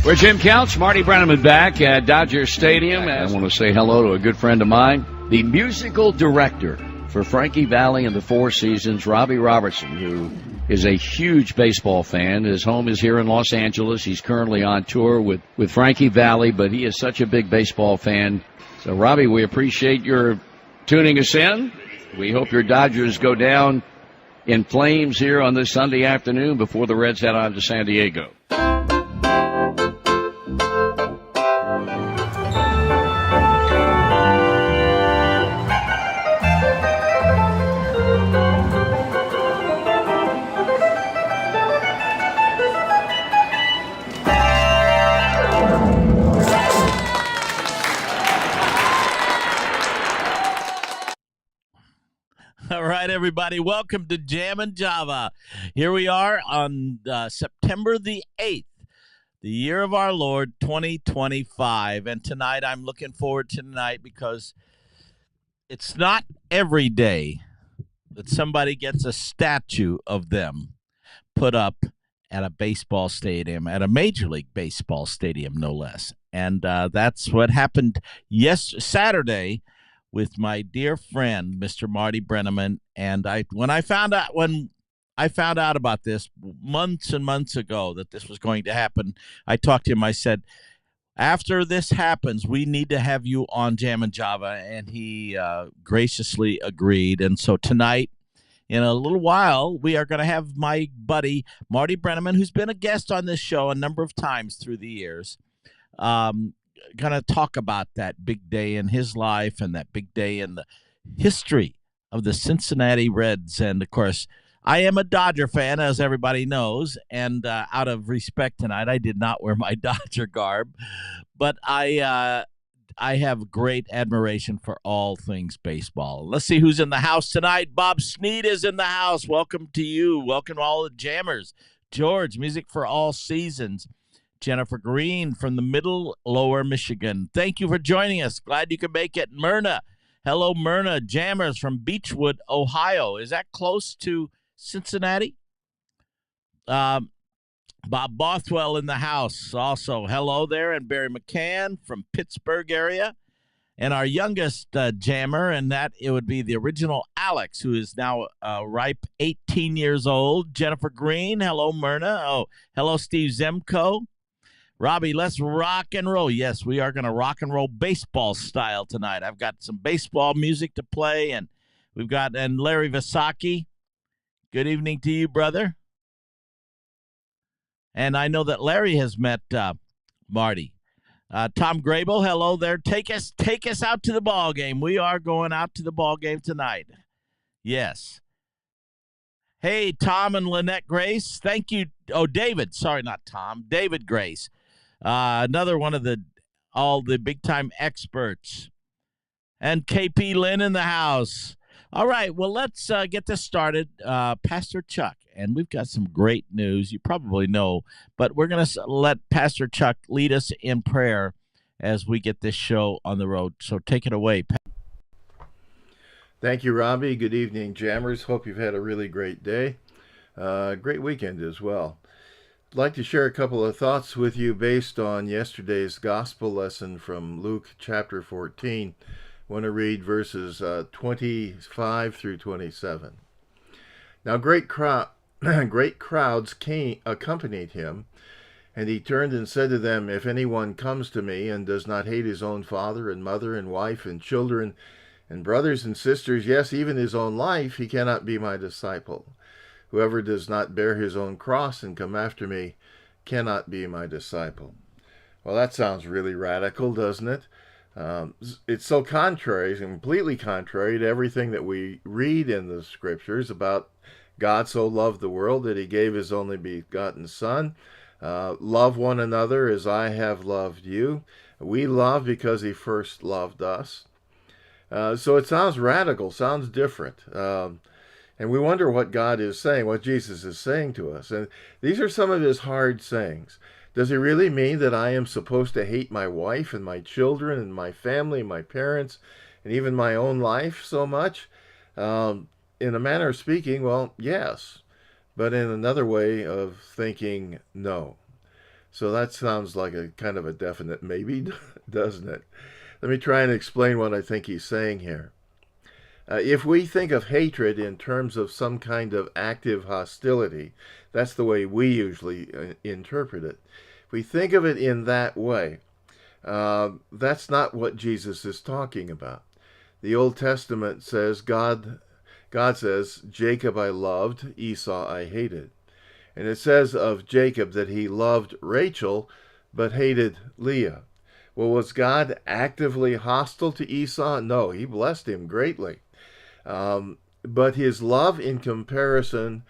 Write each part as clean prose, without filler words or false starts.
We're Jim Couch, Marty Brennaman back at Dodger Stadium. I want to say hello to a good friend of mine, the musical director for Frankie Valli and the Four Seasons, Robbie Robertson, who is a huge baseball fan. His home is here in Los Angeles. He's currently on tour with Frankie Valli, but he is such a big baseball fan. So, Robbie, we appreciate your tuning us in. We hope your Dodgers go down in flames here on this Sunday afternoon before the Reds head on to San Diego. All right, everybody, welcome to Jam and Java. Here we are on September the 8th, the year of our Lord, 2025. And tonight, I'm looking forward to tonight because it's not every day that somebody gets a statue of them put up at a baseball stadium, at a Major League Baseball stadium, no less. And that's what happened Saturday with my dear friend, Mr. Marty Brennaman. And when I found out about this months and months ago that this was going to happen, I talked to him. I said, after this happens, we need to have you on Jam and Java. And he graciously agreed. And so tonight, in a little while, we are going to have my buddy, Marty Brennaman, who's been a guest on this show a number of times through the years, going to talk about that big day in his life and that big day in the history of the Cincinnati Reds. And, of course, I am a Dodger fan, as everybody knows, and out of respect tonight, I did not wear my Dodger garb, but I have great admiration for all things baseball. Let's see who's in the house tonight. Bob Sneed is in the house. Welcome to you. Welcome to all the jammers. George, Music for All Seasons. Jennifer Green from the Middle Lower Michigan. Thank you for joining us. Glad you could make it. Myrna. Hello, Myrna. Jammers from Beechwood, Ohio. Is that close to Cincinnati? Bob Bothwell in the house. Also, hello there. And Barry McCann from Pittsburgh area. And our youngest jammer, and that it would be the original Alex, who is now ripe 18 years old. Jennifer Green. Hello, Myrna. Oh, hello, Steve Zemko. Robbie, let's rock and roll. Yes, we are going to rock and roll baseball style tonight. I've got some baseball music to play, and we've got Larry Vasaki. Good evening to you, brother. And I know that Larry has met Marty. Tom Grable, hello there. Take us out to the ball game. We are going out to the ball game tonight. Yes. Hey, Tom and Lynette Grace. Thank you. Oh, David. Sorry, not Tom. David Grace. Another one of all the big-time experts. And KP Lynn in the house. All right, well, let's get this started. Pastor Chuck, and we've got some great news. You probably know, but we're going to let Pastor Chuck lead us in prayer as we get this show on the road. So take it away. Thank you, Robbie. Good evening, jammers. Hope you've had a really great day. Great weekend as well. I'd like to share a couple of thoughts with you based on yesterday's gospel lesson from Luke chapter 14. I want to read verses 25 through 27. Now great crowds accompanied him, and he turned and said to them, "If anyone comes to me and does not hate his own father and mother and wife and children and brothers and sisters, yes, even his own life, he cannot be my disciple. Whoever does not bear his own cross and come after me cannot be my disciple." Well, that sounds really radical, doesn't it? It's so contrary, completely contrary to everything that we read in the scriptures about God so loved the world that he gave his only begotten Son. Love one another as I have loved you. We love because he first loved us. So it sounds radical, sounds different. And we wonder what God is saying, what Jesus is saying to us. And these are some of his hard sayings. Does he really mean that I am supposed to hate my wife and my children and my family, my parents, and even my own life so much? In a manner of speaking, well, yes. But in another way of thinking, no. So that sounds like a kind of a definite maybe, doesn't it? Let me try and explain what I think he's saying here. If we think of hatred in terms of some kind of active hostility, that's the way we usually interpret it. If we think of it in that way, that's not what Jesus is talking about. The Old Testament says God says, Jacob I loved, Esau I hated. And it says of Jacob that he loved Rachel but hated Leah. Well, was God actively hostile to Esau? No, he blessed him greatly. But his love in comparison,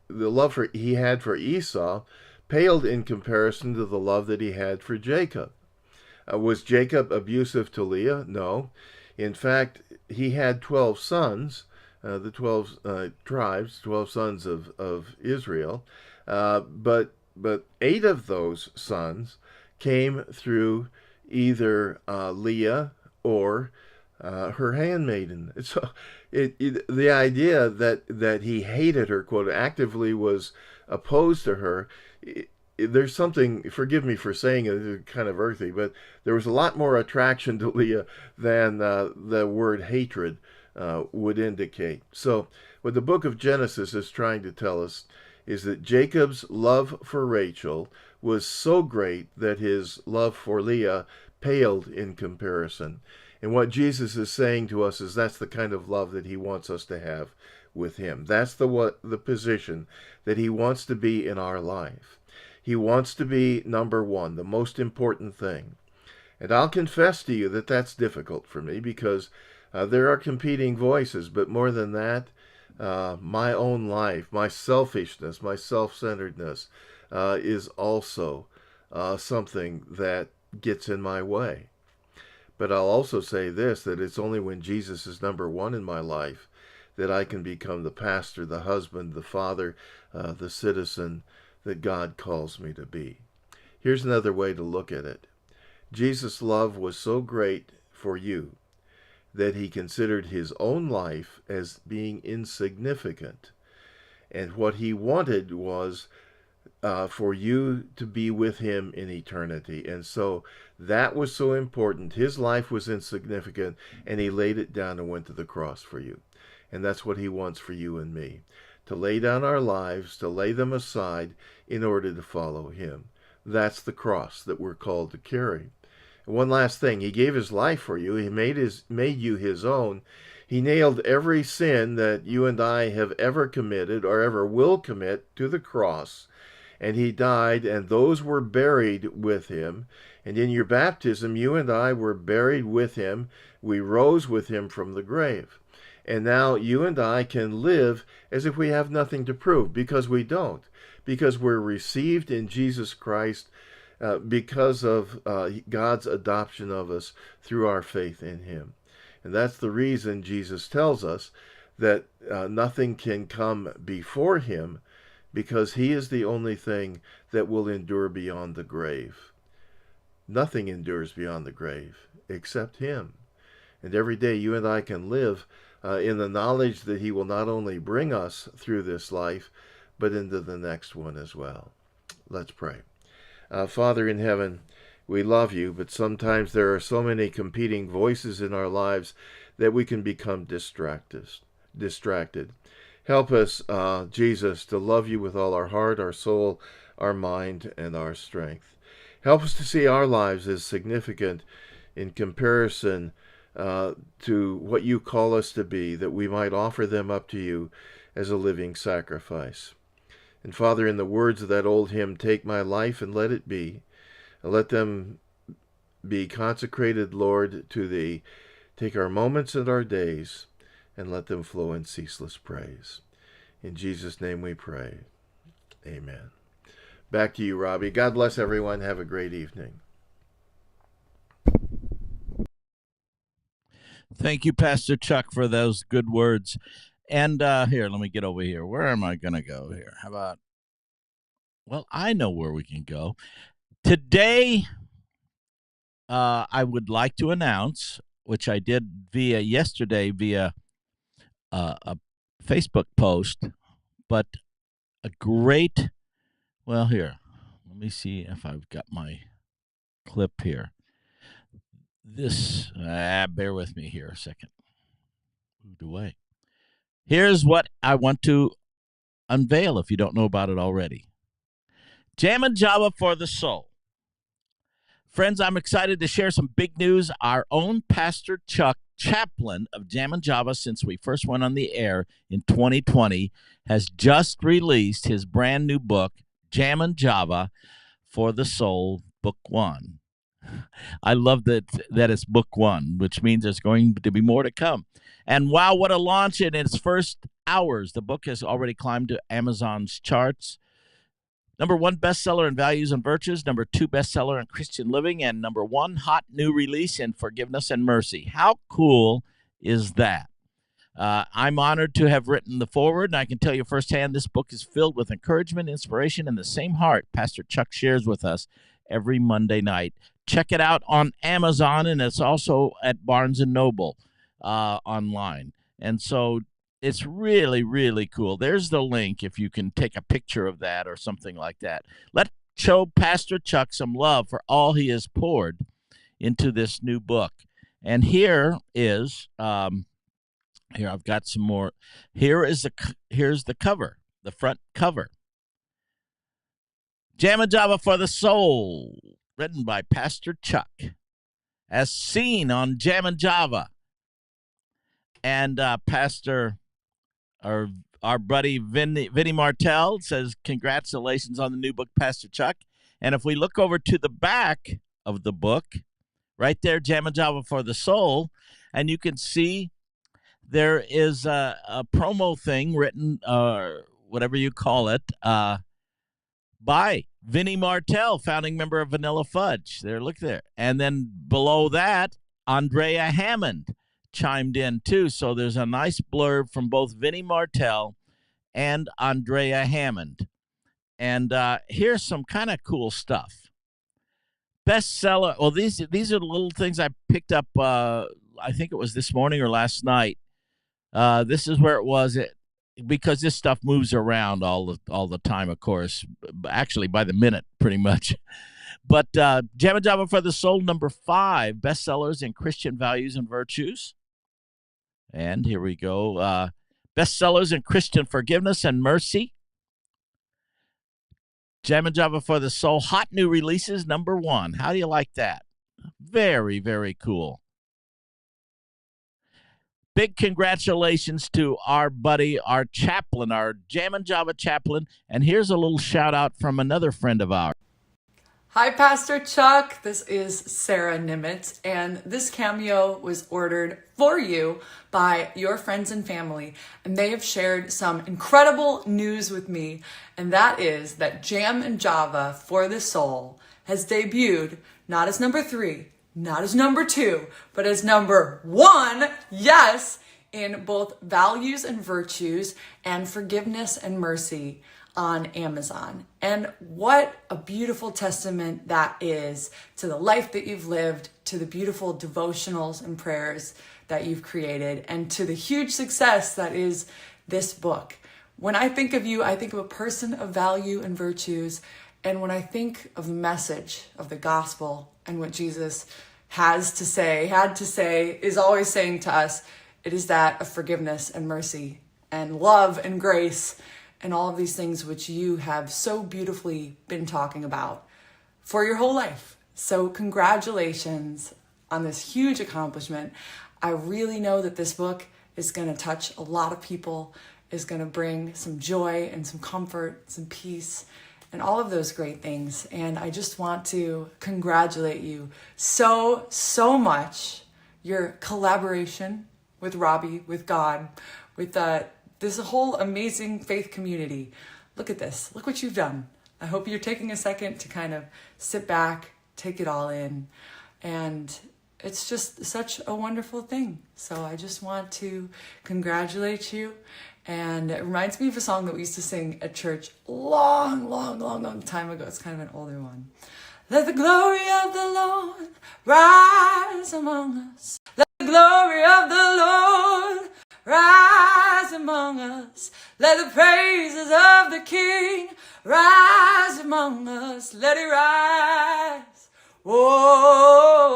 the love he had for Esau, paled in comparison to the love that he had for Jacob. Was Jacob abusive to Leah? No. In fact, he had 12 sons, the 12 tribes, 12 sons of Israel, but 8 of those sons came through either Leah or her handmaiden. So the idea that he hated her, quote, actively was opposed to her, there's something, forgive me for saying it, it's kind of earthy, but there was a lot more attraction to Leah than the word hatred would indicate. So what the book of Genesis is trying to tell us is that Jacob's love for Rachel was so great that his love for Leah paled in comparison. And what Jesus is saying to us is that's the kind of love that he wants us to have with him. That's the position that he wants to be in our life. He wants to be number one, the most important thing. And I'll confess to you that that's difficult for me because there are competing voices, but more than that, my own life, my selfishness, my self-centeredness is also something that gets in my way. But I'll also say this, that it's only when Jesus is number one in my life that I can become the pastor, the husband, the father, the citizen that God calls me to be. Here's another way to look at it. Jesus' love was so great for you that he considered his own life as being insignificant. And what he wanted was for you to be with him in eternity. And so that was so important. His life was insignificant, and he laid it down and went to the cross for you. And that's what he wants for you and me, to lay down our lives, to lay them aside in order to follow him. That's the cross that we're called to carry. And one last thing, he gave his life for you. He made you his own. He nailed every sin that you and I have ever committed or ever will commit to the cross. And he died, and those were buried with him. And in your baptism, you and I were buried with him. We rose with him from the grave. And now you and I can live as if we have nothing to prove, because we don't. Because we're received in Jesus Christ because of God's adoption of us through our faith in him. And that's the reason Jesus tells us that nothing can come before him, because he is the only thing that will endure beyond the grave. Nothing endures beyond the grave except him. And every day you and I can live in the knowledge that he will not only bring us through this life, but into the next one as well. Let's pray. Father in heaven, we love you, but sometimes there are so many competing voices in our lives that we can become distracted. Help us, Jesus, to love you with all our heart, our soul, our mind, and our strength. Help us to see our lives as significant in comparison to what you call us to be, that we might offer them up to you as a living sacrifice. And Father, in the words of that old hymn, take my life and let it be. Let them be consecrated, Lord, to thee. Take our moments and our days and let them flow in ceaseless praise. In Jesus' name we pray. Amen. Back to you, Robbie. God bless everyone. Have a great evening. Thank you, Pastor Chuck, for those good words. And here, let me get over here. Where am I going to go here? How about, well, I know where we can go. Today, I would like to announce, which I did yesterday via a Facebook post, but a great, well, here, Let me see if I've got my clip here. Bear with me here a second. Moved away. Here's what I want to unveil if you don't know about it already. Jam and Java for the soul. Friends, I'm excited to share some big news. Our own Pastor Chuck, chaplain of Jam and Java since we first went on the air in 2020, has just released his brand new book, Jam and Java for the Soul, Book 1. I love that it's Book 1, which means there's going to be more to come. And wow, what a launch in its first hours. The book has already climbed to Amazon's charts. Number 1 bestseller in Values and Virtues, number 2 bestseller in Christian Living, and number 1 hot new release in Forgiveness and Mercy. How cool is that? I'm honored to have written the foreword, and I can tell you firsthand this book is filled with encouragement, inspiration, and the same heart Pastor Chuck shares with us every Monday night. Check it out on Amazon, and it's also at Barnes & Noble online. And so it's really, really cool. There's the link if you can take a picture of that or something like that. Let's show Pastor Chuck some love for all he has poured into this new book. And here is... here, I've got some more. Here's the cover, the front cover. Jam and Java for the Soul, written by Pastor Chuck, as seen on Jam and Java. And Pastor, our buddy Vinny Martell says, congratulations on the new book, Pastor Chuck. And if we look over to the back of the book, right there, Jam and Java for the Soul, and you can see there is a promo thing written, whatever you call it, by Vinny Martell, founding member of Vanilla Fudge. There, look there. And then below that, Andrea Hammond chimed in too. So there's a nice blurb from both Vinny Martell and Andrea Hammond. And here's some kind of cool stuff. Bestseller. Well, these are the little things I picked up. I think it was this morning or last night. This is where it was, because this stuff moves around all the time, of course, actually by the minute, pretty much. But Jam and Java for the Soul, number 5, bestsellers in Christian Values and Virtues. And here we go. Bestsellers in Christian Forgiveness and Mercy. Jam and Java for the Soul, hot new releases, number 1. How do you like that? Very, very cool. Big congratulations to our buddy, our chaplain, our Jam and Java chaplain. And here's a little shout out from another friend of ours. Hi, Pastor Chuck. This is Sarah Nimitz, and this cameo was ordered for you by your friends and family, and they have shared some incredible news with me, and that is that Jam and Java for the Soul has debuted not as number 3, not as number 2, but as number 1, yes, in both Values and Virtues and Forgiveness and Mercy on Amazon. And what a beautiful testament that is to the life that you've lived, to the beautiful devotionals and prayers that you've created, and to the huge success that is this book. When I think of you, I think of a person of value and virtues. And when I think of the message of the gospel and what Jesus had to say, is always saying to us, it is that of forgiveness and mercy and love and grace and all of these things which you have so beautifully been talking about for your whole life. So congratulations on this huge accomplishment. I really know that this book is going to touch a lot of people, is going to bring some joy and some comfort, some peace, and all of those great things. And I just want to congratulate you so much. Your collaboration with Robbie, with God, with this whole amazing faith community. Look at this. Look what you've done. I hope you're taking a second to kind of sit back, take it all in. And it's just such a wonderful thing. So I just want to congratulate you. And it reminds me of a song that we used to sing at church long time ago. It's kind of an older one. Let the glory of the Lord rise among us. Let the glory of the Lord rise among us. Let the praises of the King rise among us. Let it rise. Whoa,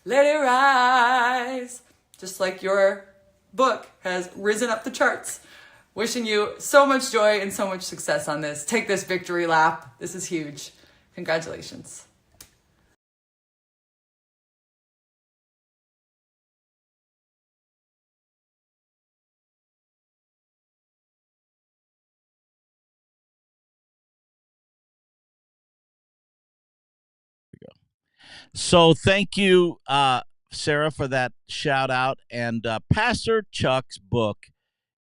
let it rise. Just like your book has risen up the charts. Wishing you so much joy and so much success on this. Take this victory lap. This is huge. Congratulations. So thank you, Sarah, for that shout out. And Pastor Chuck's book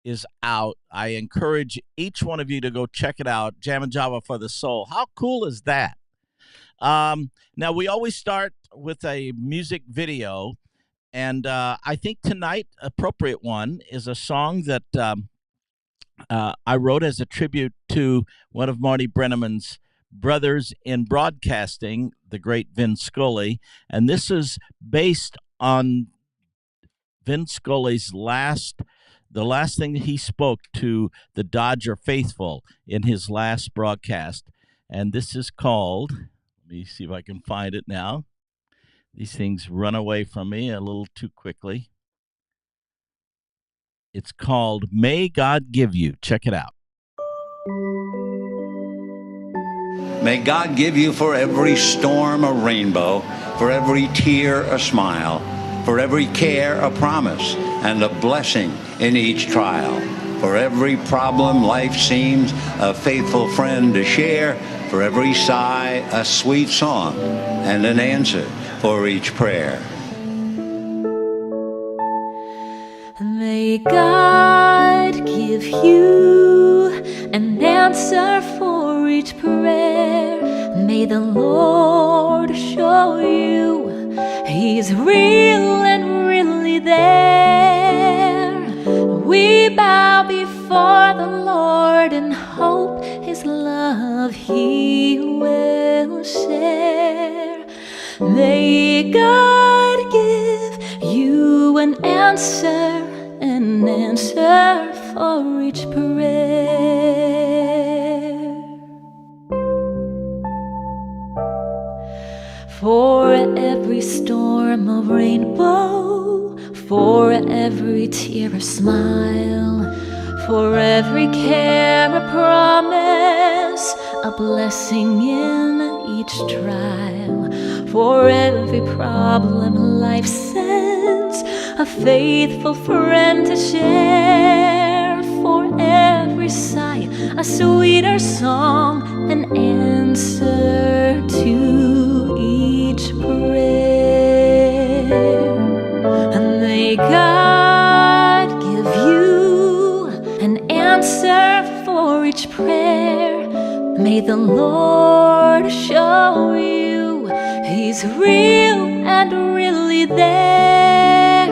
is out. I encourage each one of you to go check it out. Jam and Java for the Soul. How cool is that? Now, we always start with a music video. And I think tonight, appropriate one, is a song that I wrote as a tribute to one of Marty Brennaman's brothers in broadcasting, the great Vin Scully. And this is based on Vin Scully's the last thing he spoke to the Dodger faithful in his last broadcast. And this is called, let me see if I can find it now. These things run away from me a little too quickly. It's called May God Give You. Check it out. May God give you for every storm a rainbow, for every tear a smile, for every care a promise, and a blessing in each trial. For every problem life seems a faithful friend to share, for every sigh a sweet song, and an answer for each prayer. May God give you an answer for each prayer. May the Lord show you He's real and really there. We bow before the Lord and hope His love He will share. May God give you an answer for each prayer. For every storm a rainbow, for every tear a smile, for every care a promise, a blessing in each trial. For every problem life sends a faithful friend to share. For every sigh a sweeter song, an answer to each prayer. And may God give you an answer for each prayer. May the Lord show you He's real and really there.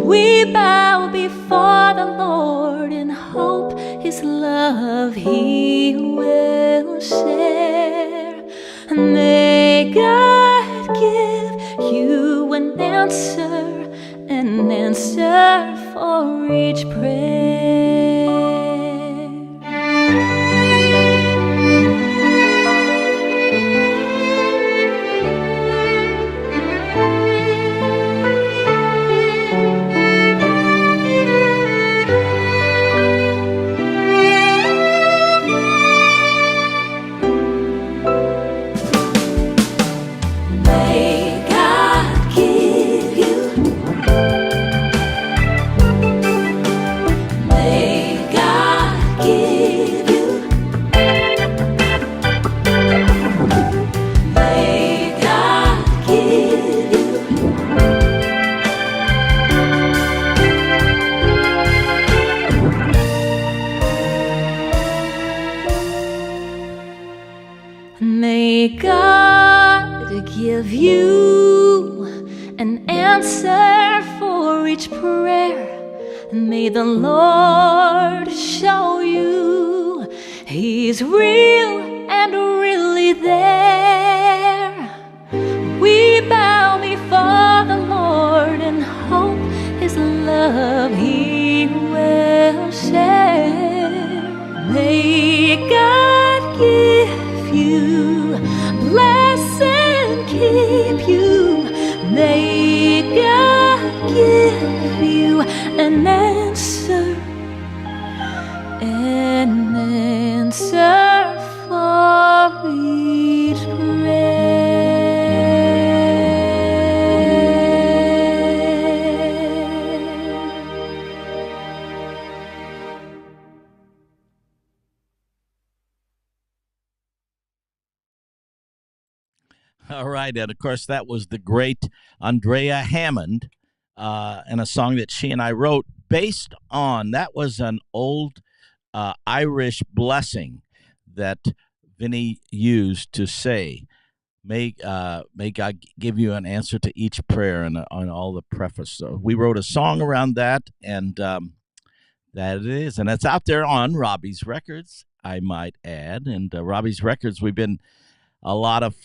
We bow before the Lord and hope His love He will share. May God give you an answer for each prayer. May God give you an answer for each prayer. May the Lord show you He's real and really there. We bow before the Lord and hope His love He All right. And of course, that was the great Andrea Hammond and a song that she and I wrote based on that was an old Irish blessing that Vinny used to say, may God give you an answer to each prayer and on all the preface. So we wrote a song around that, and that it is. And it's out there on Robbie's Records, I might add. And Robbie's Records, we've been a lot of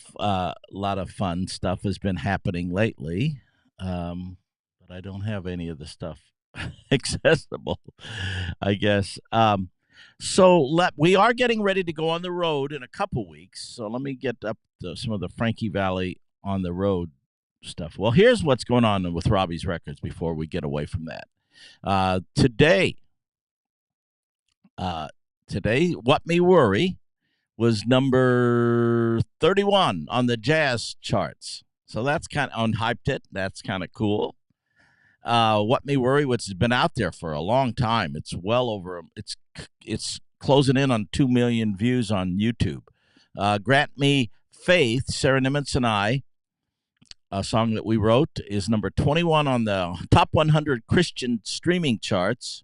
fun stuff has been happening lately, but I don't have any of the stuff accessible, I guess. We are getting ready to go on the road in a couple weeks. So let me get up to some of the Frankie Valley on the road stuff. Well, here's what's going on with Robbie's Records before we get away from that. Today, What Me Worry was number 31 on the jazz charts. So that's kind of unhyped it. That's kind of cool. What Me Worry, which has been out there for a long time. It's well over, it's closing in on 2 million views on YouTube. Grant Me Faith, Sarah Nimitz and I, a song that we wrote, is number 21 on the top 100 Christian streaming charts.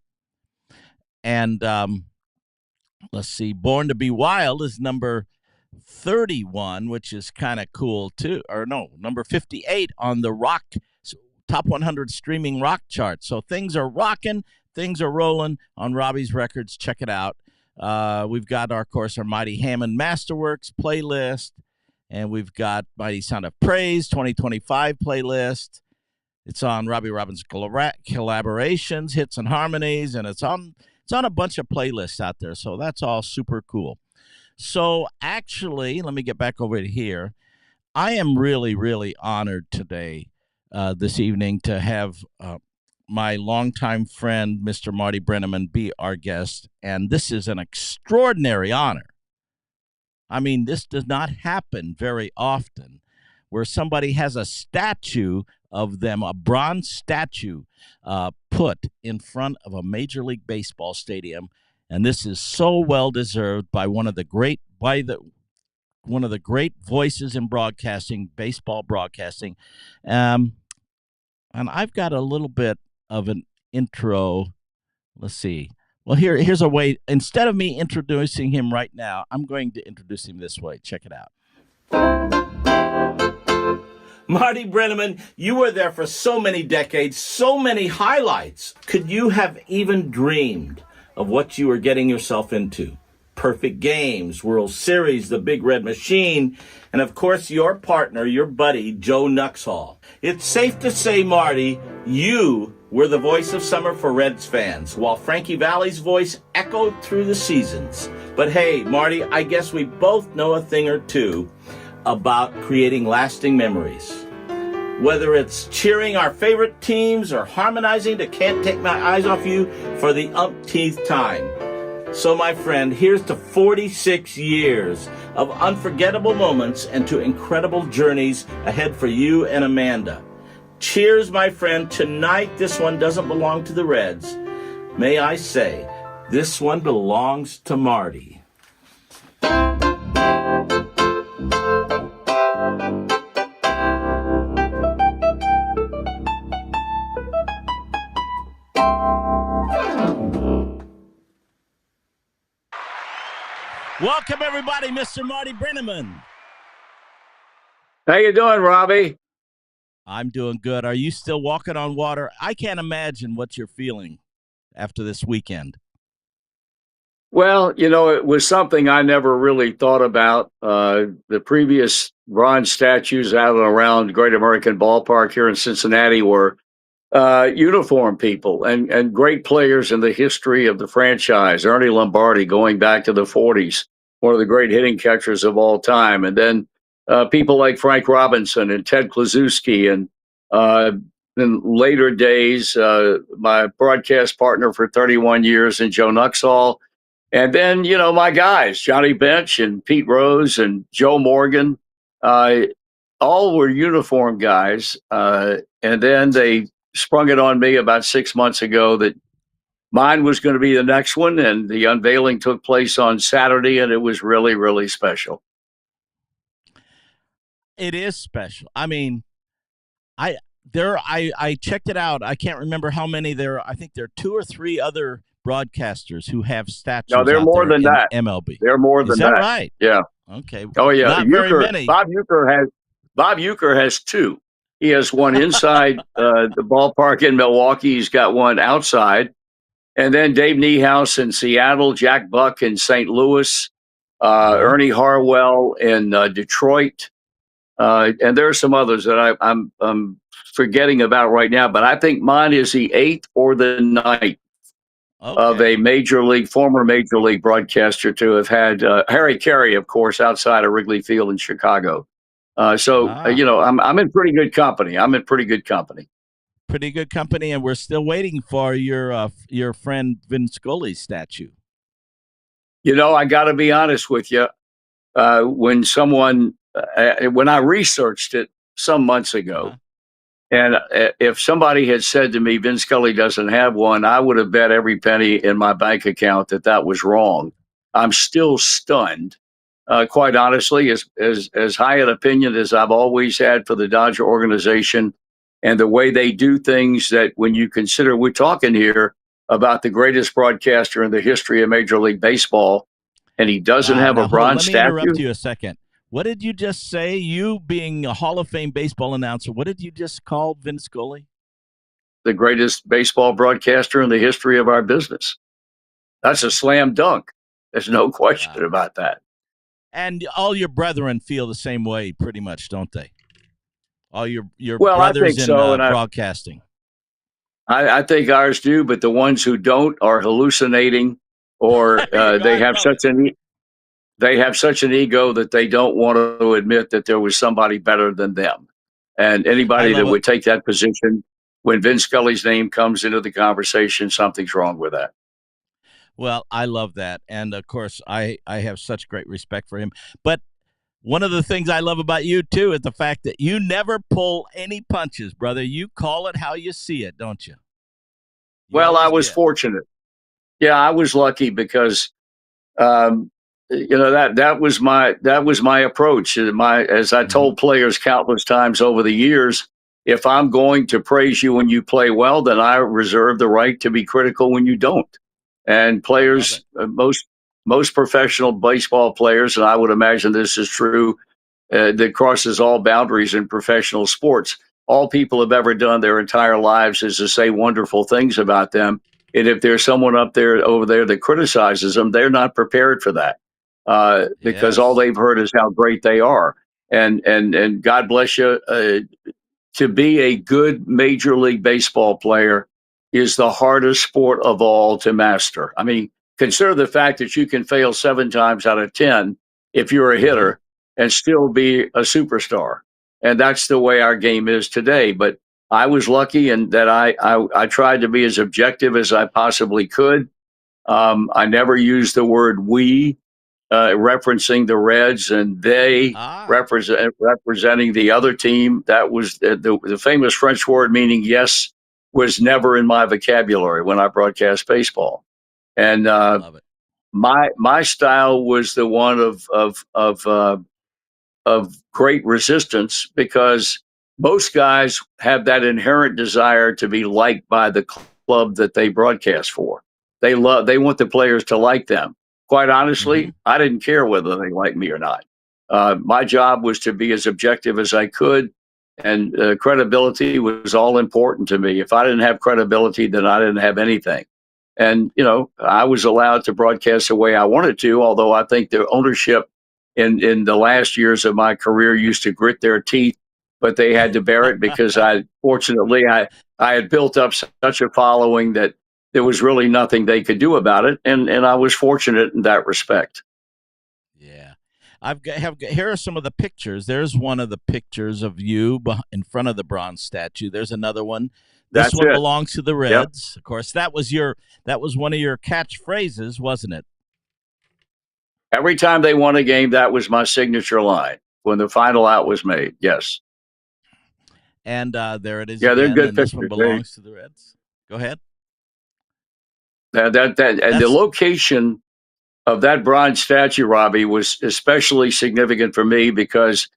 And let's see, Born to Be Wild is number 31, which is kind of cool too. Or no, number 58 on the rock top 100 streaming rock chart. So things are rocking, things are rolling on Robbie's Records. Check it out. We've got, of course, our Mighty Hammond Masterworks playlist, and we've got Mighty Sound of Praise 2025 playlist. It's on Robbie Robbins collaborations, hits and harmonies, and it's on a bunch of playlists out there. So that's all super cool. So actually, let me get back over to here. I am really, really honored today, this evening, to have my longtime friend, Mr. Marty Brennaman, be our guest. And this is an extraordinary honor. I mean, this does not happen very often, where somebody has a statue of them, a bronze statue, put in front of a Major League Baseball stadium. And this is so well deserved by one of the great voices in broadcasting, baseball broadcasting. And I've got a little bit of an intro. Let's see. Well, here's a way. Instead of me introducing him right now, I'm going to introduce him this way. Check it out. Marty Brennaman, you were there for so many decades, so many highlights. Could you have even dreamed of what you were getting yourself into? Perfect Games, World Series, the Big Red Machine, and of course your partner, your buddy, Joe Nuxhall. It's safe to say, Marty, you were the voice of summer for Reds fans, while Frankie Valli's voice echoed through the seasons. But hey, Marty, I guess we both know a thing or two about creating lasting memories. Whether it's cheering our favorite teams or harmonizing to Can't Take My Eyes Off You for the umpteenth time. So, my friend, here's to 46 years of unforgettable moments and to incredible journeys ahead for you and Amanda. Cheers, my friend. Tonight, this one doesn't belong to the Reds. May I say, this one belongs to Marty. Welcome, everybody, Mr. Marty Brennaman. How you doing, Robbie? I'm doing good. Are you still walking on water? I can't imagine what you're feeling after this weekend. Well, it was something I never really thought about. The previous bronze statues out and around Great American Ballpark here in Cincinnati were uniform people and great players in the history of the franchise. Ernie Lombardi, going back to the 40s, one of the great hitting catchers of all time. And then people like Frank Robinson and Ted Kluszewski. And in later days, my broadcast partner for 31 years, and Joe Nuxhall. And then, my guys, Johnny Bench and Pete Rose and Joe Morgan, all were uniform guys. And then they sprung it on me about 6 months ago that mine was going to be the next one. And the unveiling took place on Saturday, and it was really, really special. It is special. I mean, I checked it out. I can't remember how many there are. I think there are 2 or 3 other broadcasters who have No, statues they're out more there than in that. MLB. They're more Is than that that. right? Yeah. Okay. Oh yeah. Not very many. Bob Euchre has 2. He has one inside the ballpark in Milwaukee. He's got one outside. And then Dave Niehaus in Seattle, Jack Buck in St. Louis, Ernie Harwell in Detroit. And there are some others that I'm forgetting about right now, but I think mine is the 8th or the 9th of a former major league broadcaster to have had Harry Carey, of course, outside of Wrigley Field in Chicago. I'm in pretty good company. Pretty good company, and we're still waiting for your friend Vin Scully's statue. I got to be honest with you. When I researched it some months ago, and if somebody had said to me, Vin Scully doesn't have one, I would have bet every penny in my bank account that was wrong. I'm still stunned. Quite honestly, as high an opinion as I've always had for the Dodger organization and the way they do things, that when you consider we're talking here about the greatest broadcaster in the history of Major League Baseball, and he doesn't have a bronze statue. Let me interrupt you a second. What did you just say? You being a Hall of Fame baseball announcer, what did you just call Vin Scully? The greatest baseball broadcaster in the history of our business. That's a slam dunk. There's no question about that. And all your brethren feel the same way, pretty much, don't they? All your brothers in broadcasting. I think ours do, but the ones who don't are hallucinating, or they have such an ego that they don't want to admit that there was somebody better than them. And anybody that would take that position, when Vin Scully's name comes into the conversation, something's wrong with that. Well, I love that. And, of course, I have such great respect for him. But one of the things I love about you, too, is the fact that you never pull any punches, brother. You call it how you see it, don't you? Well, I was fortunate. Yeah, I was lucky because, that was my approach. As I told players countless times over the years, if I'm going to praise you when you play well, then I reserve the right to be critical when you don't. And players, most professional baseball players, and I would imagine this is true, that crosses all boundaries in professional sports. All people have ever done their entire lives is to say wonderful things about them. And if there's someone over there that criticizes them, they're not prepared for that because all they've heard is how great they are. And God bless you. To be a good Major League Baseball player is the hardest sport of all to master. I mean, consider the fact that you can fail 7 times out of 10 if you're a hitter and still be a superstar. And that's the way our game is today. But I was lucky in that I tried to be as objective as I possibly could. I never used the word we, referencing the Reds, and they representing the other team. That was the famous French word meaning yes was never in my vocabulary when I broadcast baseball. And my style was the one of great resistance, because most guys have that inherent desire to be liked by the club that they broadcast for. They want the players to like them. Quite honestly, I didn't care whether they liked me or not. My job was to be as objective as I could, and credibility was all important to me. If I didn't have credibility, then I didn't have anything. And, I was allowed to broadcast the way I wanted to, although I think the ownership in the last years of my career used to grit their teeth, but they had to bear it because fortunately, I had built up such a following that there was really nothing they could do about it. And I was fortunate in that respect. Yeah. Here are some of the pictures. There's one of the pictures of you in front of the bronze statue. There's another one. This one belongs to the Reds. Yep. Of course, that was one of your catchphrases, wasn't it? Every time they won a game, that was my signature line when the final out was made. Yes. And there it is. Yeah, they're good pictures. This one belongs to the Reds. Go ahead. And the location of that bronze statue, Robbie, was especially significant for me because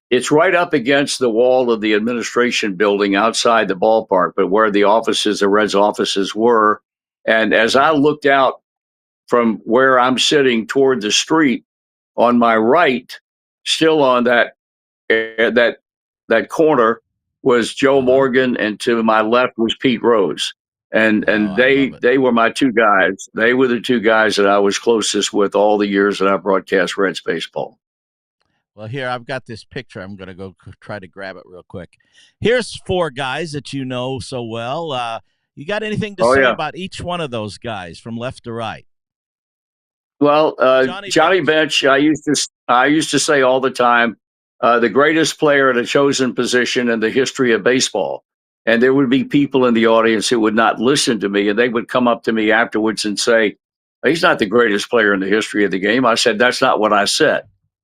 it's right up against the wall of the administration building outside the ballpark, but where the offices, the Reds offices were. And as I looked out from where I'm sitting toward the street, on my right, still on that corner, was Joe Morgan, and to my left was Pete Rose. And I love it. they were my two guys. They were the two guys that I was closest with all the years that I broadcast Reds baseball. Well, here, I've got this picture. I'm going to go try to grab it real quick. Here's four guys that you know so well. You got anything to say about each one of those guys from left to right? Well, Johnny Bench, I used to say all the time, the greatest player at a chosen position in the history of baseball. And there would be people in the audience who would not listen to me, and they would come up to me afterwards and say, he's not the greatest player in the history of the game. I said, that's not what I said.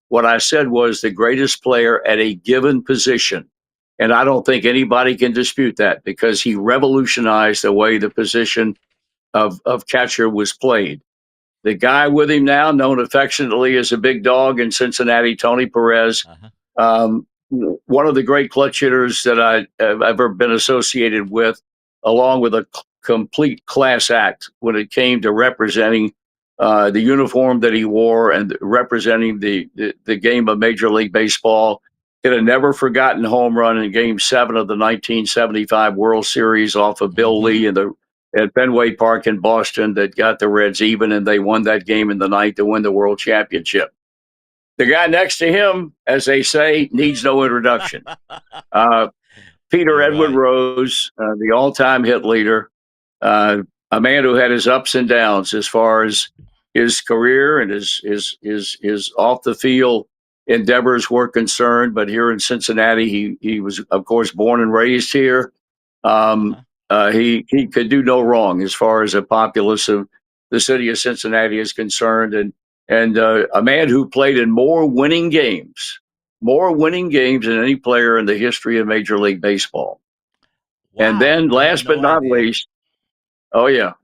What I said was the greatest player at a given position. And I don't think anybody can dispute that, because he revolutionized the way the position of catcher was played. The guy with him now, known affectionately as a big dog in Cincinnati, Tony Perez, one of the great clutch hitters that I have ever been associated with, along with a complete class act when it came to representing the uniform that he wore and representing the game of Major League Baseball. Hit a never-forgotten home run in Game 7 of the 1975 World Series off of Bill Lee at Fenway Park in Boston that got the Reds even, and they won that game in the ninth to win the World Championship. The guy next to him, as they say, needs no introduction. Peter Edward Rose, the all-time hit leader, a man who had his ups and downs as far as his career and his off-the-field endeavors were concerned. But here in Cincinnati, he was, of course, born and raised here. He could do no wrong as far as the populace of the city of Cincinnati is concerned, and a man who played in more winning games than any player in the history of Major League Baseball. Wow. And then, last but not least, one of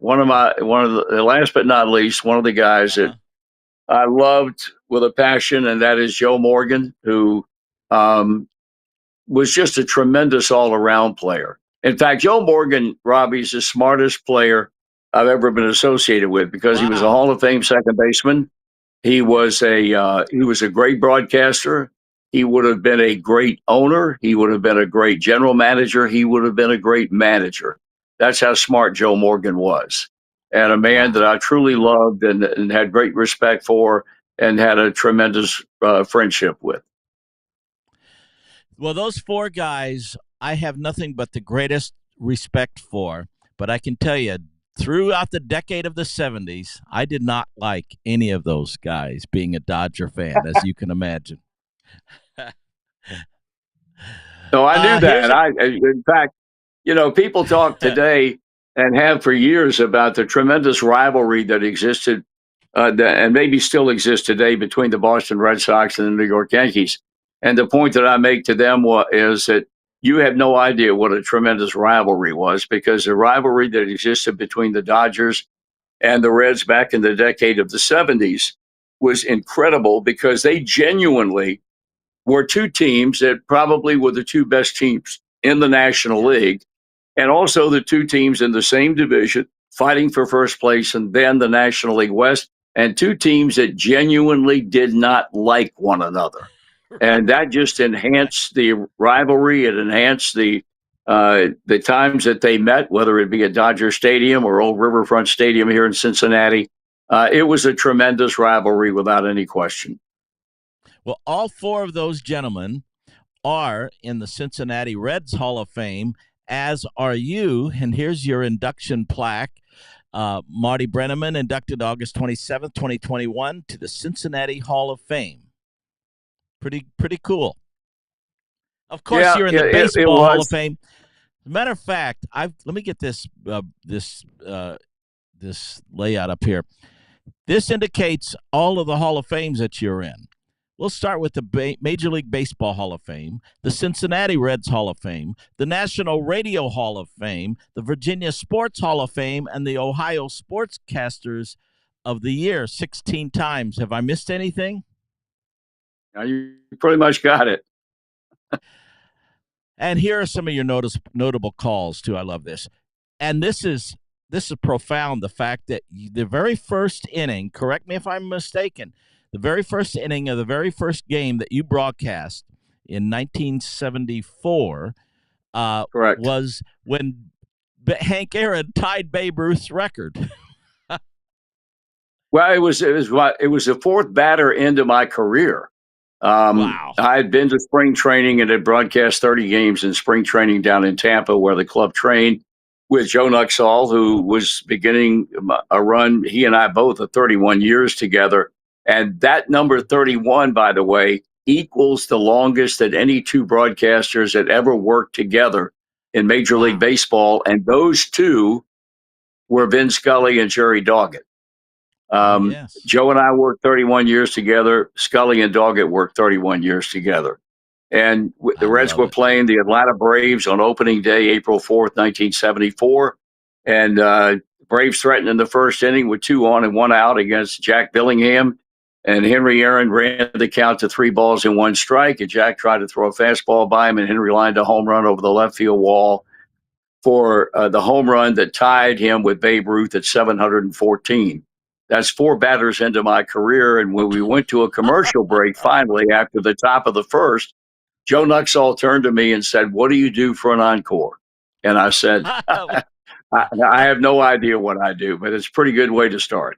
the guys that I loved with a passion, and that is Joe Morgan, who was just a tremendous all-around player. In fact, Joe Morgan, Robbie, is the smartest player I've ever been associated with, because he was a Hall of Fame second baseman. He was a great broadcaster. He would have been a great owner. He would have been a great general manager. He would have been a great manager. That's how smart Joe Morgan was, and a man that I truly loved and had great respect for and had a tremendous friendship with. Well, those four guys I have nothing but the greatest respect for, but I can tell you, throughout the decade of the 70s, I did not like any of those guys, being a Dodger fan, as you can imagine. No, I knew that. In fact, people talk today and have for years about the tremendous rivalry that existed and maybe still exists today between the Boston Red Sox and the New York Yankees. And the point that I make to them is that you have no idea what a tremendous rivalry was, because the rivalry that existed between the Dodgers and the Reds back in the decade of the 70s was incredible, because they genuinely were two teams that probably were the two best teams in the National League, and also the two teams in the same division fighting for first place and then the National League West, and two teams that genuinely did not like one another. And that just enhanced the rivalry. It enhanced the times that they met, whether it be at Dodger Stadium or Old Riverfront Stadium here in Cincinnati. It was a tremendous rivalry without any question. Well, all four of those gentlemen are in the Cincinnati Reds Hall of Fame, as are you. And here's your induction plaque. Marty Brennaman, inducted August 27th, 2021, to the Cincinnati Hall of Fame. Pretty cool. Of course, you're in the Baseball Hall of Fame. As a matter of fact, let me get this layout up here. This indicates all of the Hall of Fames that you're in. We'll start with the Major League Baseball Hall of Fame, the Cincinnati Reds Hall of Fame, the National Radio Hall of Fame, the Virginia Sports Hall of Fame, and the Ohio Sportscasters of the Year 16 times. Have I missed anything? You pretty much got it. And here are some of your notable calls too. I love this, and this is profound. The fact that the very first inning, correct me if I'm mistaken, the very first inning of the very first game that you broadcast in 1974 Correct. was when Hank Aaron tied Babe Ruth's record. Well, it was the fourth batter into my career. Wow. I had been to spring training and had broadcast 30 games in spring training down in Tampa, where the club trained with Joe Nuxall, who was beginning a run. He and I both of 31 years together. And that number 31, by the way, equals the longest that any two broadcasters had ever worked together in Major League Baseball. And those two were Vin Scully and Jerry Doggett. Yes. Joe and I worked 31 years together. Scully and Doggett worked 31 years together. And the Reds were playing the Atlanta Braves on opening day, April 4th, 1974. And Braves threatened in the first inning with 2 on and 1 out against Jack Billingham. And Henry Aaron ran the count to 3 balls and 1 strike. And Jack tried to throw a fastball by him, and Henry lined a home run over the left field wall for the home run that tied him with Babe Ruth at 714. That's 4 batters into my career. And when we went to a commercial break, finally, after the top of the first, Joe Nuxall turned to me and said, "What do you do for an encore?" And I said, I have no idea what I do, but it's a pretty good way to start.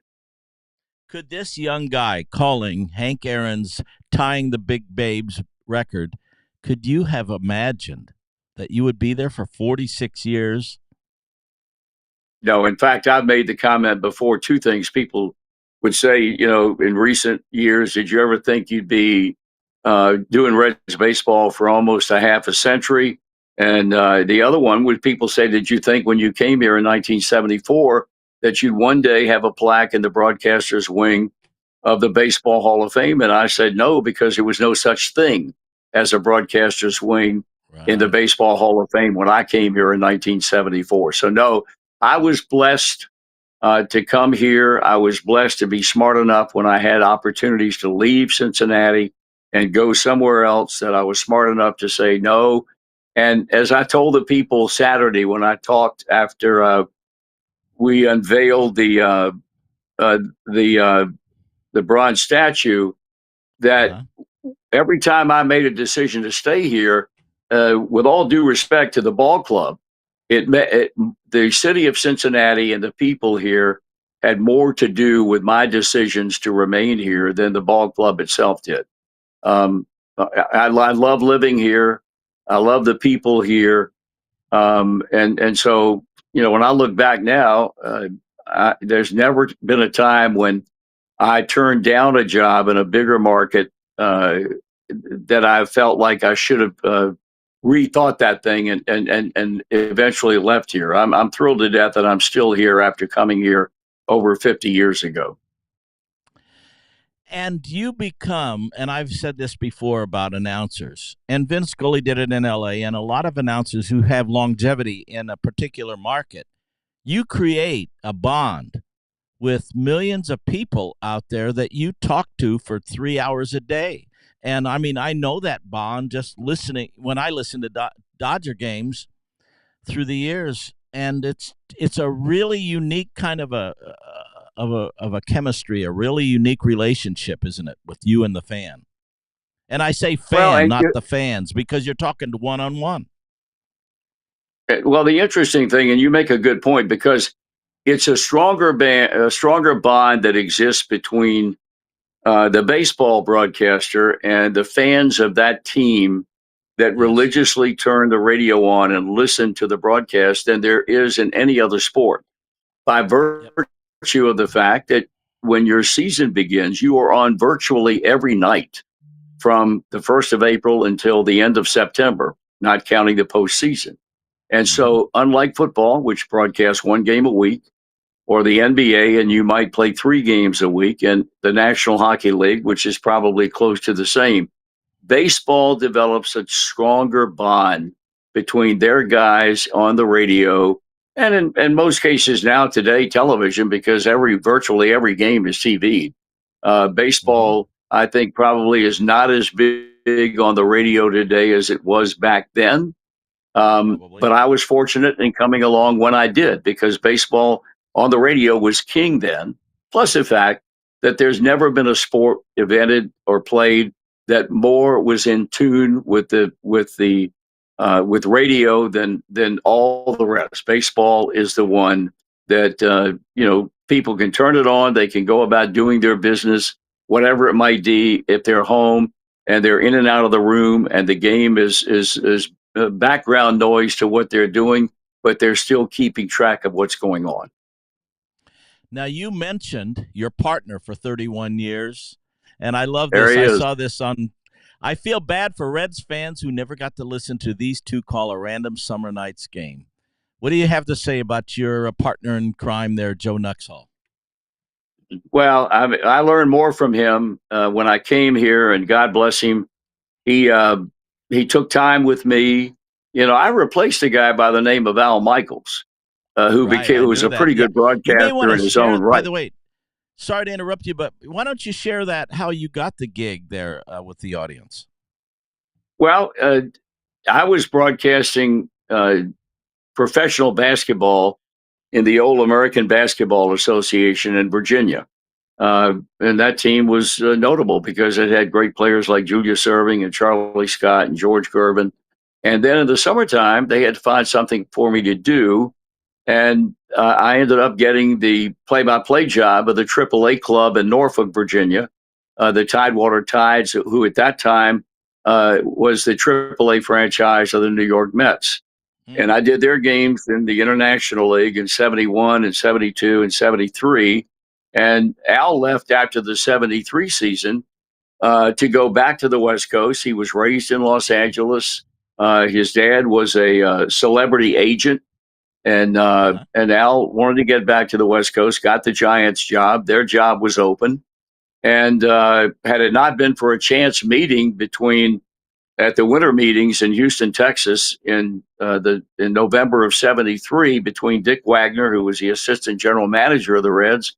Could this young guy calling Hank Aaron's tying the Big Babes record, could you have imagined that you would be there for 46 years? No, in fact, I've made the comment before, 2 things. People would say, in recent years, did you ever think you'd be doing Reds baseball for almost a half a century? And the other one would people say, did you think when you came here in 1974 that you'd one day have a plaque in the broadcaster's wing of the Baseball Hall of Fame? And I said no, because there was no such thing as a broadcaster's wing in the Baseball Hall of Fame when I came here in 1974. So no, I was blessed to come here. I was blessed to be smart enough when I had opportunities to leave Cincinnati and go somewhere else, that I was smart enough to say no. And as I told the people Saturday when I talked after we unveiled the bronze statue, that every time I made a decision to stay here, with all due respect to the ball club, the city of Cincinnati and the people here had more to do with my decisions to remain here than the ball club itself did. I love living here. I love the people here. And so, when I look back now, there's never been a time when I turned down a job in a bigger market that I felt like I should have rethought that thing and eventually left here. I'm thrilled to death that I'm still here after coming here over 50 years ago. And you become, and I've said this before about announcers, and Vince Scully did it in LA, and a lot of announcers who have longevity in a particular market, you create a bond with millions of people out there that you talk to for 3 hours a day. And I mean, I know that bond just listening when I listen to Dodger games through the years, and it's a really unique kind of a chemistry, a really unique relationship, isn't it, with you and the fan? And I say fan, not the fans, because you're talking to one-on-one. Well, the interesting thing, and you make a good point, because it's a stronger bond that exists between the baseball broadcaster and the fans of that team that religiously turn the radio on and listen to the broadcast than there is in any other sport. By virtue of the fact that when your season begins, you are on virtually every night from the 1st of April until the end of September, not counting the postseason. And so, unlike football, which broadcasts 1 game a week, or the NBA, and you might play 3 games a week, and the National Hockey League, which is probably close to the same, baseball develops a stronger bond between their guys on the radio, and in most cases now today, television, because virtually every game is TV. Baseball, I think, probably is not as big big on the radio today as it was back then. But I was fortunate in coming along when I did, because baseball on the radio was king then. Plus the fact that there's never been a sport invented or played that more was in tune with radio than all the rest. Baseball is the one that people can turn it on. They can go about doing their business, whatever it might be, if they're home and they're in and out of the room, and the game is background noise to what they're doing, but they're still keeping track of what's going on. Now, you mentioned your partner for 31 years, and I love There this. he I is. saw this on. I feel bad for Reds fans who never got to listen to these two call a random summer nights game. What do you have to say about your partner in crime there, Joe Nuxhall? Well, I learned more from him when I came here, and God bless him. He took time with me. I replaced a guy by the name of Al Michaels, who was a pretty good You may want broadcaster in to his share, own right. by the way, sorry to interrupt you, but why don't you share that, how you got the gig there with the audience? Well, I was broadcasting professional basketball in the old American Basketball Association in Virginia. And that team was notable because it had great players like Julius Erving and Charlie Scott and George Gervin. And then in the summertime, they had to find something for me to do. And I ended up getting the play-by-play job of the AAA club in Norfolk, Virginia, the Tidewater Tides, who at that time was the AAA franchise of the New York Mets. And I did their games in the International League in 71 and 72 and 73. And Al left after the 73 season to go back to the West Coast. He was raised in Los Angeles. His dad was a celebrity agent. And Al wanted to get back to the West Coast, got the Giants job. Their job was open. And had it not been for a chance meeting at the winter meetings in Houston, Texas, in November of 73, between Dick Wagner, who was the assistant general manager of the Reds,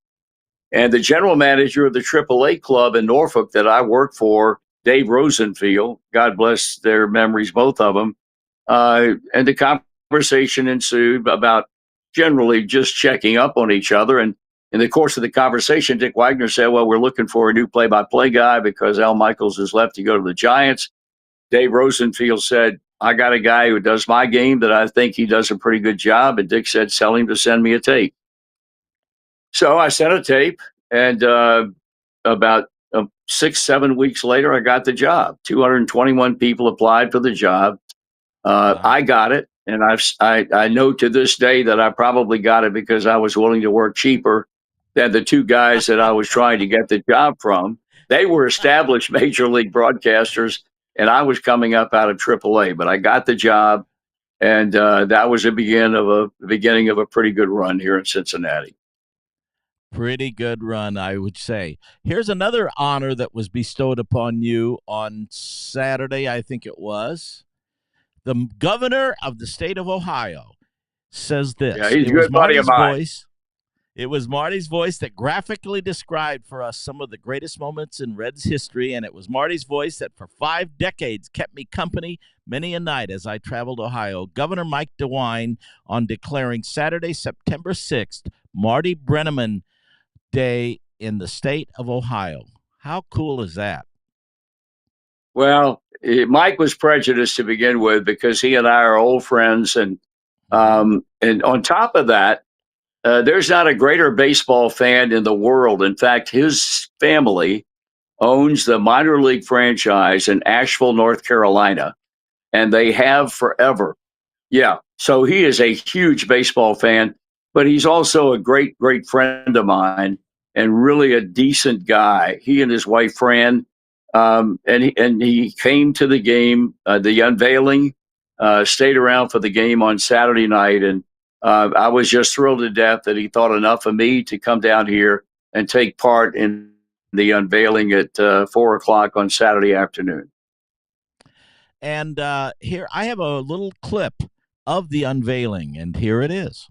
and the general manager of the AAA club in Norfolk that I worked for, Dave Rosenfield, God bless their memories, both of them. And the conversation ensued about generally just checking up on each other. And in the course of the conversation, Dick Wagner said, well, we're looking for a new play-by-play guy because Al Michaels has left to go to the Giants. Dave Rosenfield said, I got a guy who does my game that I think he does a pretty good job. And Dick said, tell him to send me a tape. So I sent a tape, and about 6-7 weeks later, I got the job. 221 people applied for the job. I got it, and I know to this day that I probably got it because I was willing to work cheaper than the two guys that I was trying to get the job from. They were established major league broadcasters, and I was coming up out of AAA. But I got the job, and that was the beginning of a pretty good run here in Cincinnati. Pretty good run, I would say. Here's another honor that was bestowed upon you on Saturday, I think it was. The governor of the state of Ohio says this. Yeah, he's a good buddy of mine. It was Marty's voice that graphically described for us some of the greatest moments in Reds history, and it was Marty's voice that for 5 decades kept me company many a night as I traveled Ohio. Governor Mike DeWine on declaring Saturday, September 6th, Marty Brennaman Day in the state of Ohio. How cool is that? Well, Mike was prejudiced to begin with because he and I are old friends, and on top of that, there's not a greater baseball fan in the world. In fact, his family owns the minor league franchise in Asheville, North Carolina, and they have forever. Yeah, so he is a huge baseball fan, but he's also a great, great friend of mine and really a decent guy. He and his wife, Fran, and he came to the game, the unveiling, stayed around for the game on Saturday night, and I was just thrilled to death that he thought enough of me to come down here and take part in the unveiling at 4 o'clock on Saturday afternoon. And here I have a little clip of the unveiling, and here it is.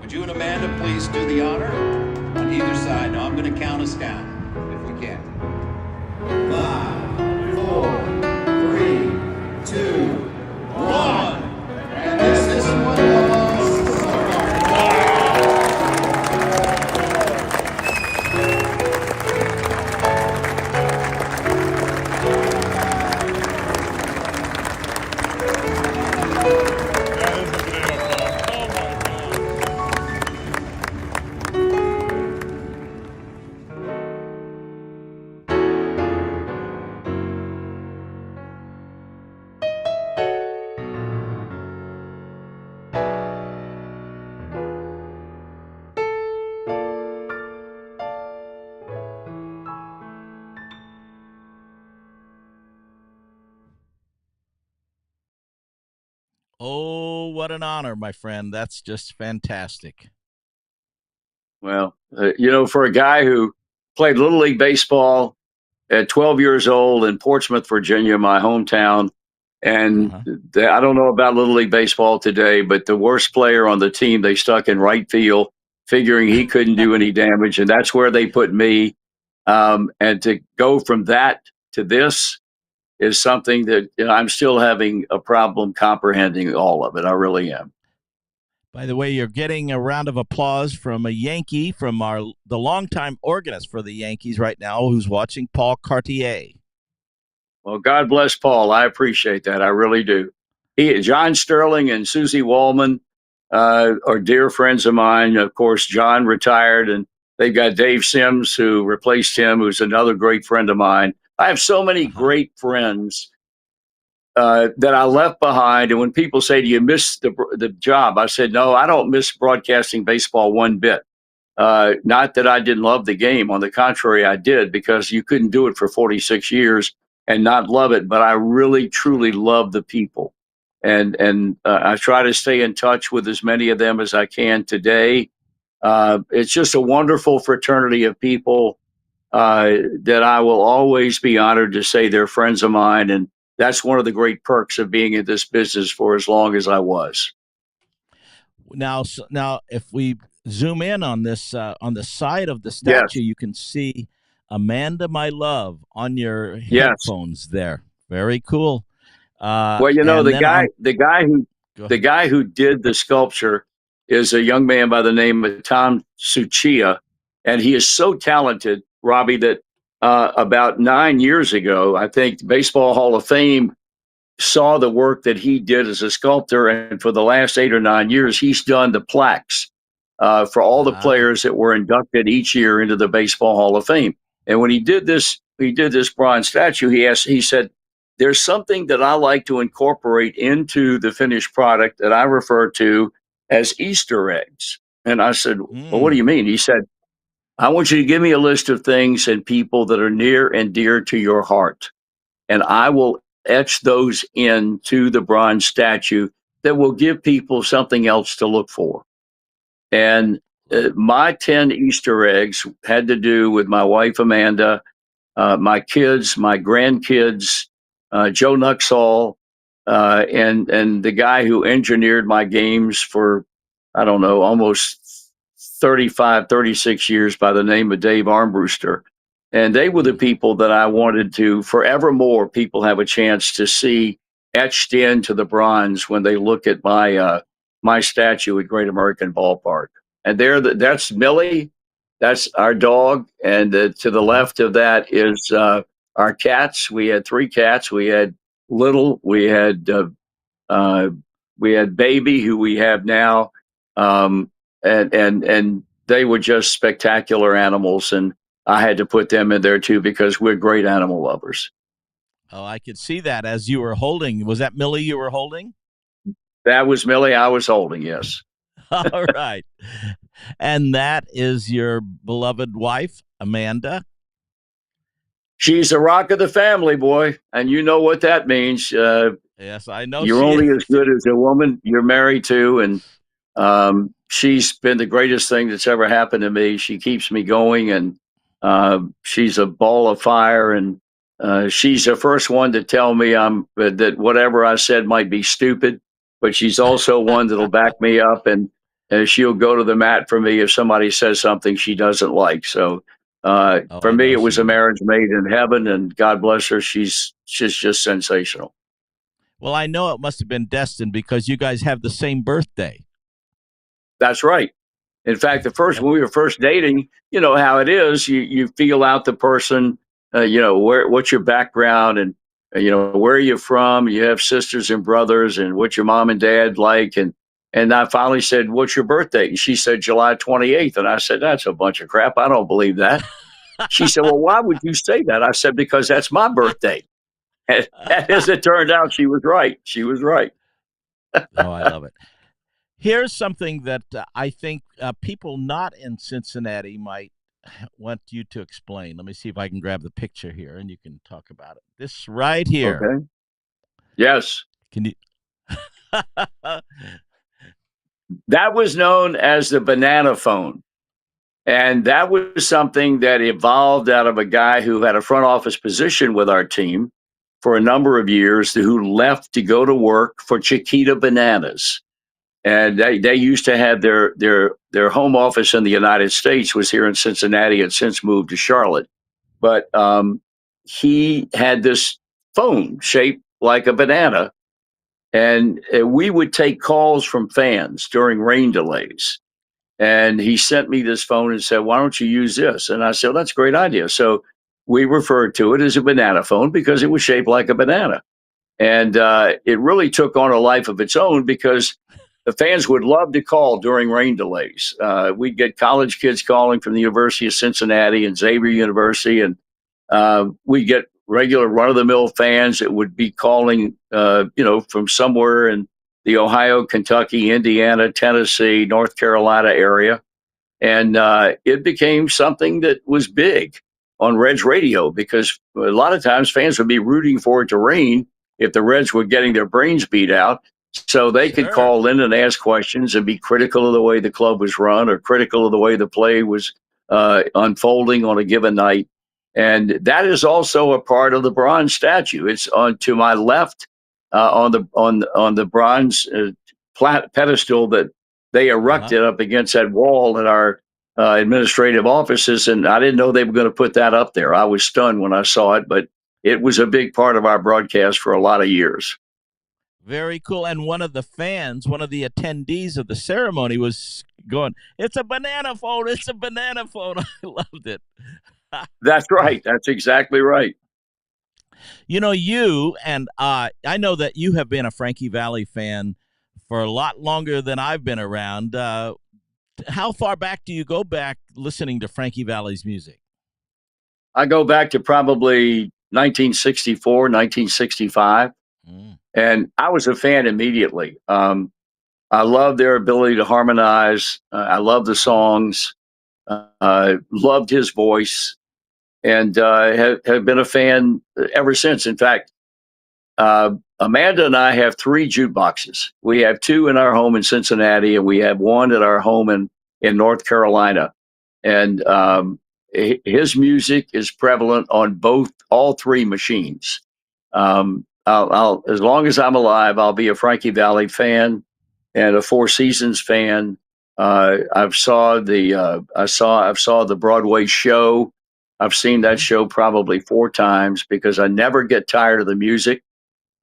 Would you and Amanda please do the honor on either side? going to count us down, if we can. 5, 4, 3, 2, 1. And this one belongs to Oh, what an honor, my friend. That's just fantastic. Well, for a guy who played Little League Baseball at 12 years old in Portsmouth, Virginia, my hometown, and I don't know about Little League Baseball today, but the worst player on the team, they stuck in right field, figuring he couldn't do any damage, and that's where they put me. And to go from that to this is something that I'm still having a problem comprehending all of it. I really am. By the way, you're getting a round of applause from a Yankee, from the longtime organist for the Yankees right now, who's watching, Paul Cartier. Well, God bless Paul. I appreciate that. I really do. John Sterling and Susie Wallman are dear friends of mine. Of course, John retired, and they've got Dave Sims, who replaced him, who's another great friend of mine. I have so many great friends that I left behind. And when people say, "Do you miss the job?" I said, "No, I don't miss broadcasting baseball one bit. Not that I didn't love the game. On the contrary, I did, because you couldn't do it for 46 years and not love it. But I really, truly love the people. And I try to stay in touch with as many of them as I can today. It's just a wonderful fraternity of people that I will always be honored to say they're friends of mine. And that's one of the great perks of being in this business for as long as I was. Now, if we zoom in on this, on the side of the statue, you can see Amanda, my love, on your headphones there. Very cool. Well, the guy who did the sculpture is a young man by the name of Tom Suchia, and he is so talented, Robbie, that about 9 years ago, I think Baseball Hall of Fame saw the work that he did as a sculptor, and for the last 8 or 9 years, he's done the plaques for all the players that were inducted each year into the Baseball Hall of Fame. And when he did this bronze statue, he said, "There's something that I like to incorporate into the finished product that I refer to as Easter eggs." And I said, "Well, what do you mean?" He said, "I want you to give me a list of things and people that are near and dear to your heart, and I will etch those into the bronze statue that will give people something else to look for." And my 10 Easter eggs had to do with my wife, Amanda, my kids, my grandkids, Joe Nuxall, and the guy who engineered my games for, I don't know, almost 35, 36 years, by the name of Dave Armbruster. And they were the people that I wanted to forevermore people have a chance to see etched into the bronze when they look at my statue at Great American Ballpark. And that's Millie, that's our dog, and to the left of that is our cats. We had 3 cats. We had Little, we had Baby, who we have now, and they were just spectacular animals, and I had to put them in there too because we're great animal lovers. Oh, I could see that as you were holding. Was that Millie you were holding? That was Millie I was holding, yes. All right. And that is your beloved wife, Amanda? She's the rock of the family, boy, and you know what that means. Yes, I know. You're only as good as the woman you're married to, and she's been the greatest thing that's ever happened to me. She keeps me going, and she's a ball of fire, and she's the first one to tell me that whatever I said might be stupid, but she's also one that'll back me up, and she'll go to the mat for me if somebody says something she doesn't like. So Oh, For I me, know it was she a is. marriage made in heaven, and God bless her. She's just sensational. Well, I know it must have been destined because you guys have the same birthday. That's right. In fact, when we were first dating, you know how it is. You feel out the person, what's your background, and where are you from. You have sisters and brothers, and what your mom and dad like, and I finally said, "What's your birthday?" And she said, "July 28th." And I said, "That's a bunch of crap. I don't believe that." She said, "Well, why would you say that?" I said, "Because that's my birthday." And as it turned out, she was right. She was right. Oh, I love it. Here's something that I think people not in Cincinnati might want you to explain. Let me see if I can grab the picture here and you can talk about it. This right here. Okay. Yes. Can you? That was known as the banana phone. And that was something that evolved out of a guy who had a front office position with our team for a number of years, who left to go to work for Chiquita Bananas. And they used to have their home office in the United States was here in Cincinnati, had since moved to Charlotte. But he had this phone shaped like a banana, and we would take calls from fans during rain delays. And he sent me this phone and said, "Why don't you use this?" And I said, "Well, that's a great idea." So we referred to it as a banana phone because it was shaped like a banana. And it really took on a life of its own because the fans would love to call during rain delays. We'd get college kids calling from the University of Cincinnati and Xavier University, and we'd get regular run-of-the-mill fans that would be calling, from somewhere in the Ohio, Kentucky, Indiana, Tennessee, North Carolina area. And it became something that was big on Reds radio because a lot of times fans would be rooting for it to rain if the Reds were getting their brains beat out. So they could Sure. call in and ask questions and be critical of the way the club was run or critical of the way the play was unfolding on a given night. And that is also a part of the bronze statue. It's on to my left on the bronze pedestal that they Uh-huh. erected up against that wall in our administrative offices. And I didn't know they were going to put that up there. I was stunned when I saw it, but it was a big part of our broadcast for a lot of years. Very cool. And one of the fans, one of the attendees of the ceremony was going, "It's a banana phone. It's a banana phone." I loved it. That's right. That's exactly right. You and I know that you have been a Frankie Valli fan for a lot longer than I've been around. How far back do you go back listening to Frankie Valli's music? I go back to probably 1964, 1965, Mm. and I was a fan immediately. I love their ability to harmonize. I love the songs. Loved his voice, and have been a fan ever since. In fact, Amanda and I have three jukeboxes. We have two in our home in Cincinnati, and we have one at our home in North Carolina. And his music is prevalent on all three machines. I'll as long as I'm alive, I'll be a Frankie Valli fan and a Four Seasons fan. I've saw the Broadway show. I've seen that show probably four times because I never get tired of the music.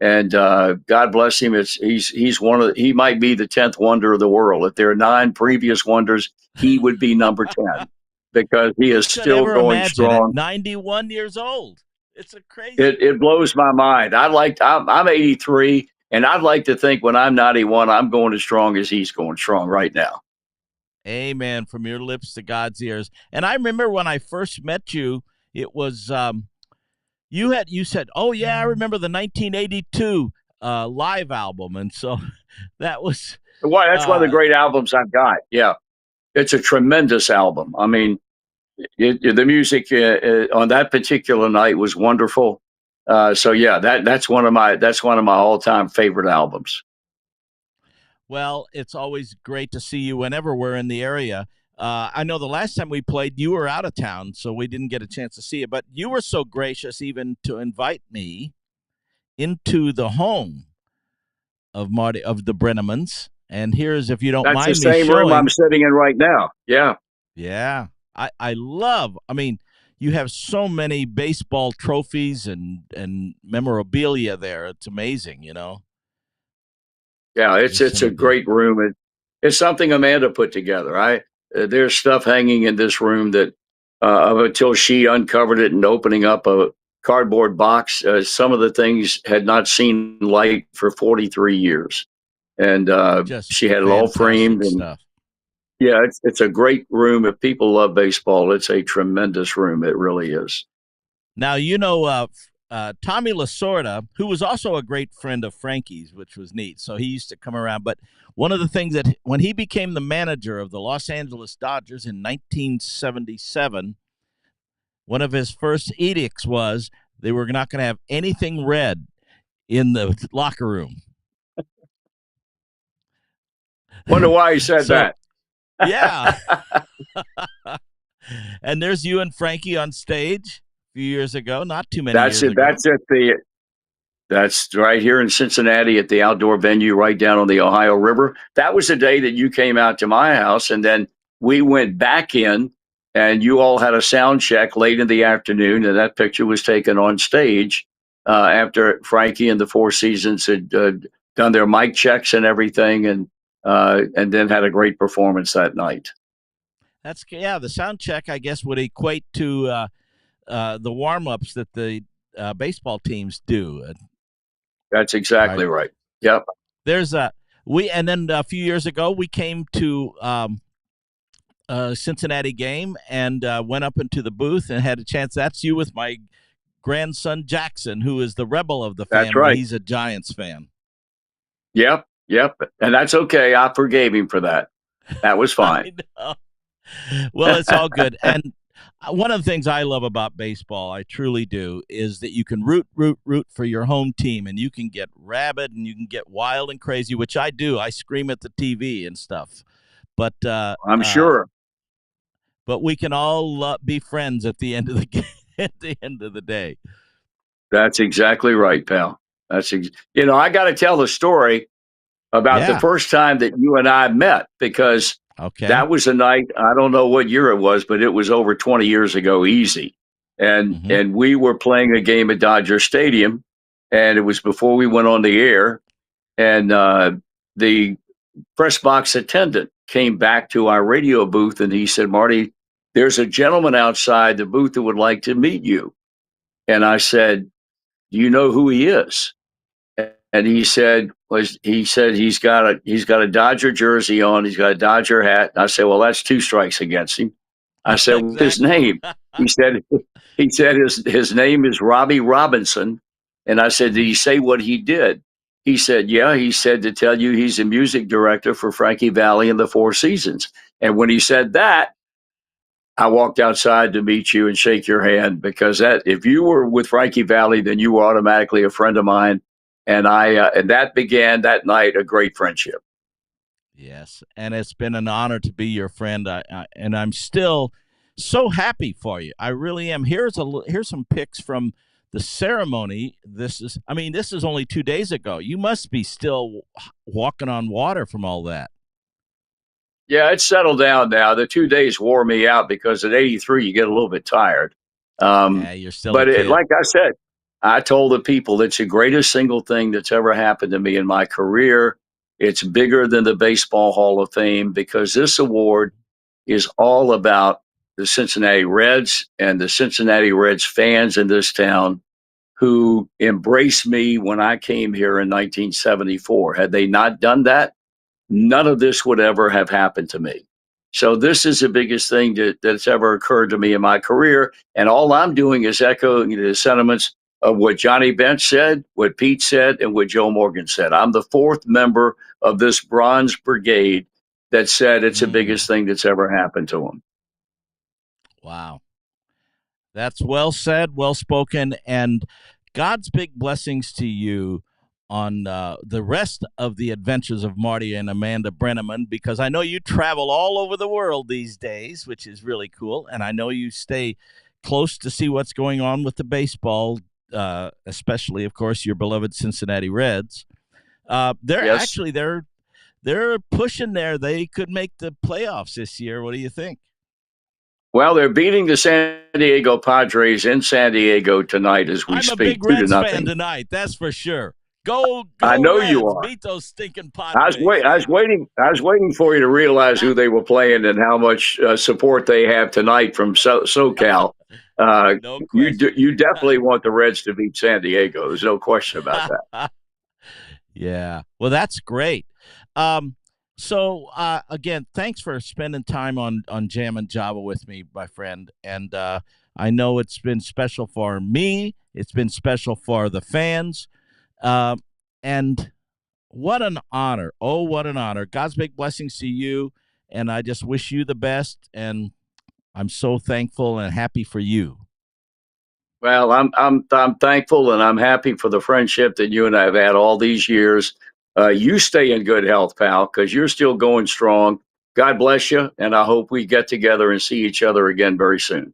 And God bless him. He might be the 10th wonder of the world. If there are nine previous wonders, he would be number 10 because he Who is could still ever going imagine at strong. 91 years old? It's a crazy. It blows my mind. I'm 83, and I'd like to think when I'm 91, I'm going as strong as he's going strong right now. Amen. From your lips to God's ears. And I remember when I first met you, it was you said, "Oh yeah, I remember the 1982 live album," and so that was Well, that's one of the uh, great albums I've got. Yeah, it's a tremendous album. I mean, the music on that particular night was wonderful. So yeah, that's one of my all time favorite albums. well. It's always great to see you whenever we're in the area. I know the last time we played, you were out of town, so we didn't get a chance to see it. But you were so gracious even to invite me into the home of the Brennamans. And here's, if you don't That's the mind me same room I'm showing. sitting in right now. Yeah. Yeah. I love, I mean, you have so many baseball trophies and memorabilia there. It's amazing, you know. Yeah, Just it's some a of the great room. It's something Amanda put together. There's stuff hanging in this room that until she uncovered it and opening up a cardboard box, some of the things had not seen light for 43 years, and just she had it all framed. fantastic And stuff. yeah, it's a great room. If people love baseball, it's a tremendous room. It really is. Now, Tommy Lasorda, who was also a great friend of Frankie's, which was neat. So he used to come around. But one of the things that when he became the manager of the Los Angeles Dodgers in 1977, one of his first edicts was they were not going to have anything red in the locker room. Wonder why he said So, that. yeah. And there's you and Frankie on stage a few years ago, not too many That's years it. ago. That's right here in Cincinnati at the outdoor venue right down on the Ohio River. That was the day that you came out to my house, and then we went back in, and you all had a sound check late in the afternoon, and that picture was taken on stage after Frankie and the Four Seasons had done their mic checks and everything, and then had a great performance that night. The sound check, I guess, would equate to the warm-ups that the baseball teams do. That's exactly right. Yep. There's and then a few years ago we came to a Cincinnati game and went up into the booth and had a chance. That's you with my grandson Jackson, who is the rebel of the family. That's right. He's a Giants fan. Yep. And that's okay. I forgave him for that. That was fine. I know. Well, it's all good. And one of the things I love about baseball, I truly do, is that you can root for your home team, and you can get rabid and you can get wild and crazy, which I do. I scream at the TV and stuff. But I'm sure. But we can all be friends at the end of the game, at the end of the day. That's exactly right, pal. I got to tell the story about the first time that you and I met, because that was a night, I don't know what year it was, but it was over 20 years ago, easy. And we were playing a game at Dodger Stadium, and it was before we went on the air. And the press box attendant came back to our radio booth, and he said, "Marty, there's a gentleman outside the booth that would like to meet you." And I said, "Do you know who he is?" And he said he's got a Dodger jersey on, he's got a Dodger hat. And I said, "Well, that's two strikes against him." I said, "What's his name?" He said his name is Robbie Robinson. And I said, "Did he say what he did?" He said, "Yeah, he said to tell you he's a music director for Frankie Valli and the Four Seasons." And when he said that, I walked outside to meet you and shake your hand, because if you were with Frankie Valli, then you were automatically a friend of mine. And and that began that night a great friendship. Yes, and it's been an honor to be your friend, and I'm still so happy for you. I really am. Here's some pics from the ceremony. This is only 2 days ago. You must be still walking on water from all that. Yeah, it's settled down now. The 2 days wore me out, because at 83 you get a little bit tired. Yeah, you're still but a kid. Like I said, I told the people it's the greatest single thing that's ever happened to me in my career. It's bigger than the Baseball Hall of Fame, because this award is all about the Cincinnati Reds and the Cincinnati Reds fans in this town who embraced me when I came here in 1974. Had they not done that, none of this would ever have happened to me. So this is the biggest thing that's ever occurred to me in my career. And all I'm doing is echoing the sentiments of what Johnny Bench said, what Pete said, and what Joe Morgan said. I'm the fourth member of this Bronze Brigade that said it's the biggest thing that's ever happened to them. Wow. That's well said, well spoken, and God's big blessings to you on the rest of the adventures of Marty and Amanda Brennaman, because I know you travel all over the world these days, which is really cool, and I know you stay close to see what's going on with the baseball, especially, of course, your beloved Cincinnati Reds. They're pushing there. They could make the playoffs this year. What do you think? Well, they're beating the San Diego Padres in San Diego tonight as we I'm a speak, big 2-0. Reds fan tonight, that's for sure. Go I know Reds! you are. Beat those stinking I Padres. was waiting for you to realize who they were playing and how much support they have tonight from SoCal. No question. You definitely want the Reds to beat San Diego. There's no question about that. Yeah. Well, that's great. So again, thanks for spending time on Jam and Java with me, my friend. And I know it's been special for me. It's been special for the fans. And what an honor. Oh, what an honor. God's big blessings to you. And I just wish you the best. And I'm so thankful and happy for you. Well, I'm thankful and I'm happy for the friendship that you and I have had all these years. You stay in good health, pal, because you're still going strong. God bless you, and I hope we get together and see each other again very soon.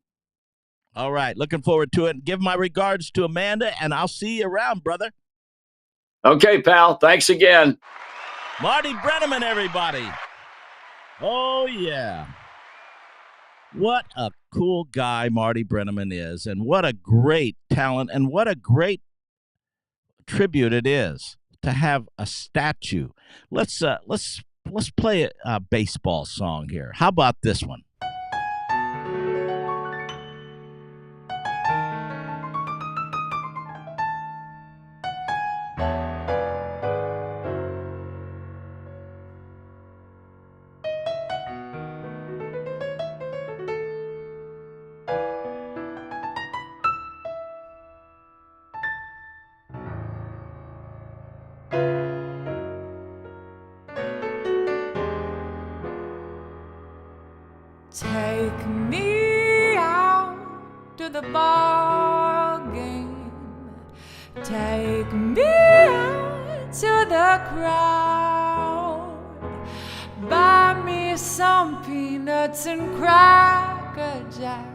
All right. Looking forward to it. Give my regards to Amanda, and I'll see you around, brother. Okay, pal. Thanks again. Marty Brennaman, everybody. Oh, yeah. What a cool guy Marty Brennaman is, and what a great talent, and what a great tribute it is to have a statue. Let's play a baseball song here. How about this one? Take me out to the ball game. Take me out to the crowd. Buy me some peanuts and Cracker Jack.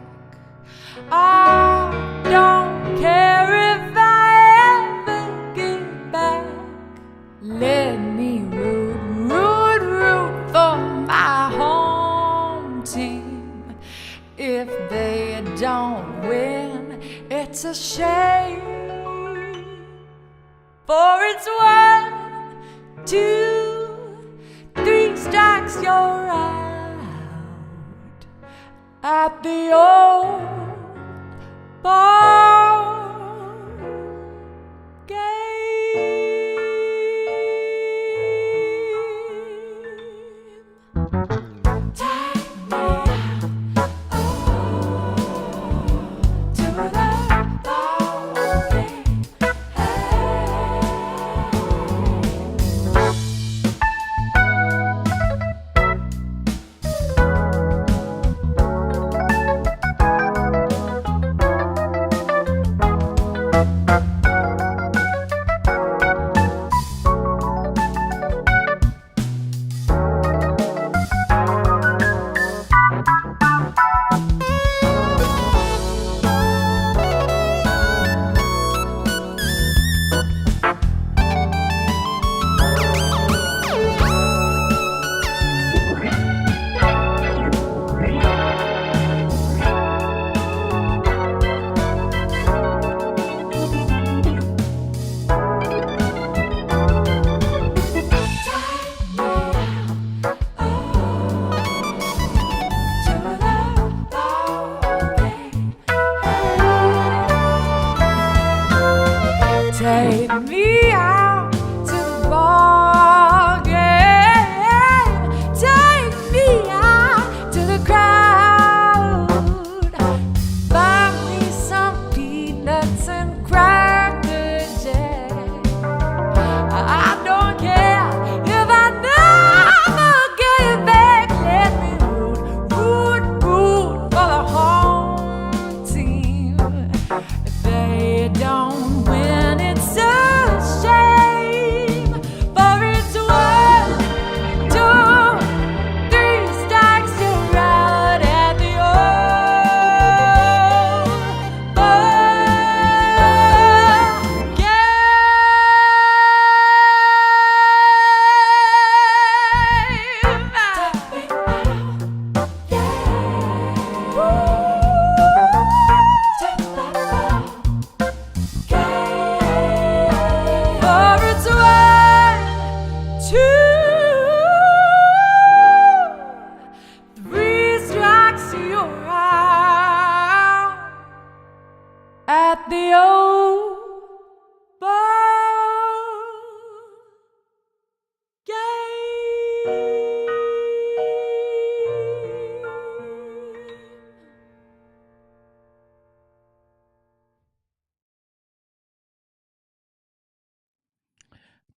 I don't care if I ever get back. Let me root for my home team. If they don't win, it's a shame. For it's 1, 2, 3 strikes, you're out at the old ball game. Take me out, to the ball game. Hey.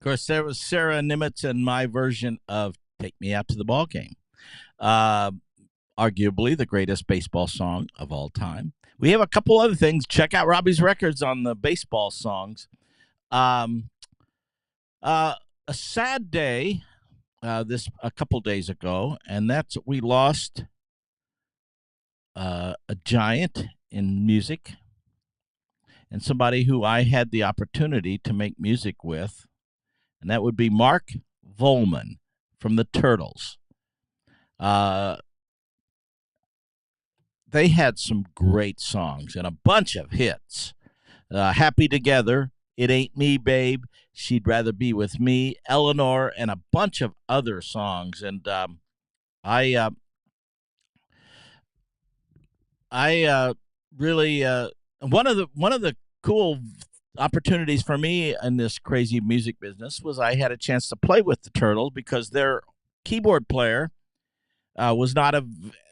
course, there was Sarah Nimitz and my version of "Take Me Out to the Ball Game," arguably the greatest baseball song of all time. We have a couple other things. Check out Robbie's records on the baseball songs. A sad day a couple days ago, and that's we lost a giant in music and somebody who I had the opportunity to make music with, and that would be Mark Volman from the Turtles. They had some great songs and a bunch of hits. Happy Together, It Ain't Me, Babe, She'd Rather Be With Me, Eleanor, and a bunch of other songs. And I really one of the cool opportunities for me in this crazy music business was I had a chance to play with the Turtles because their keyboard player was not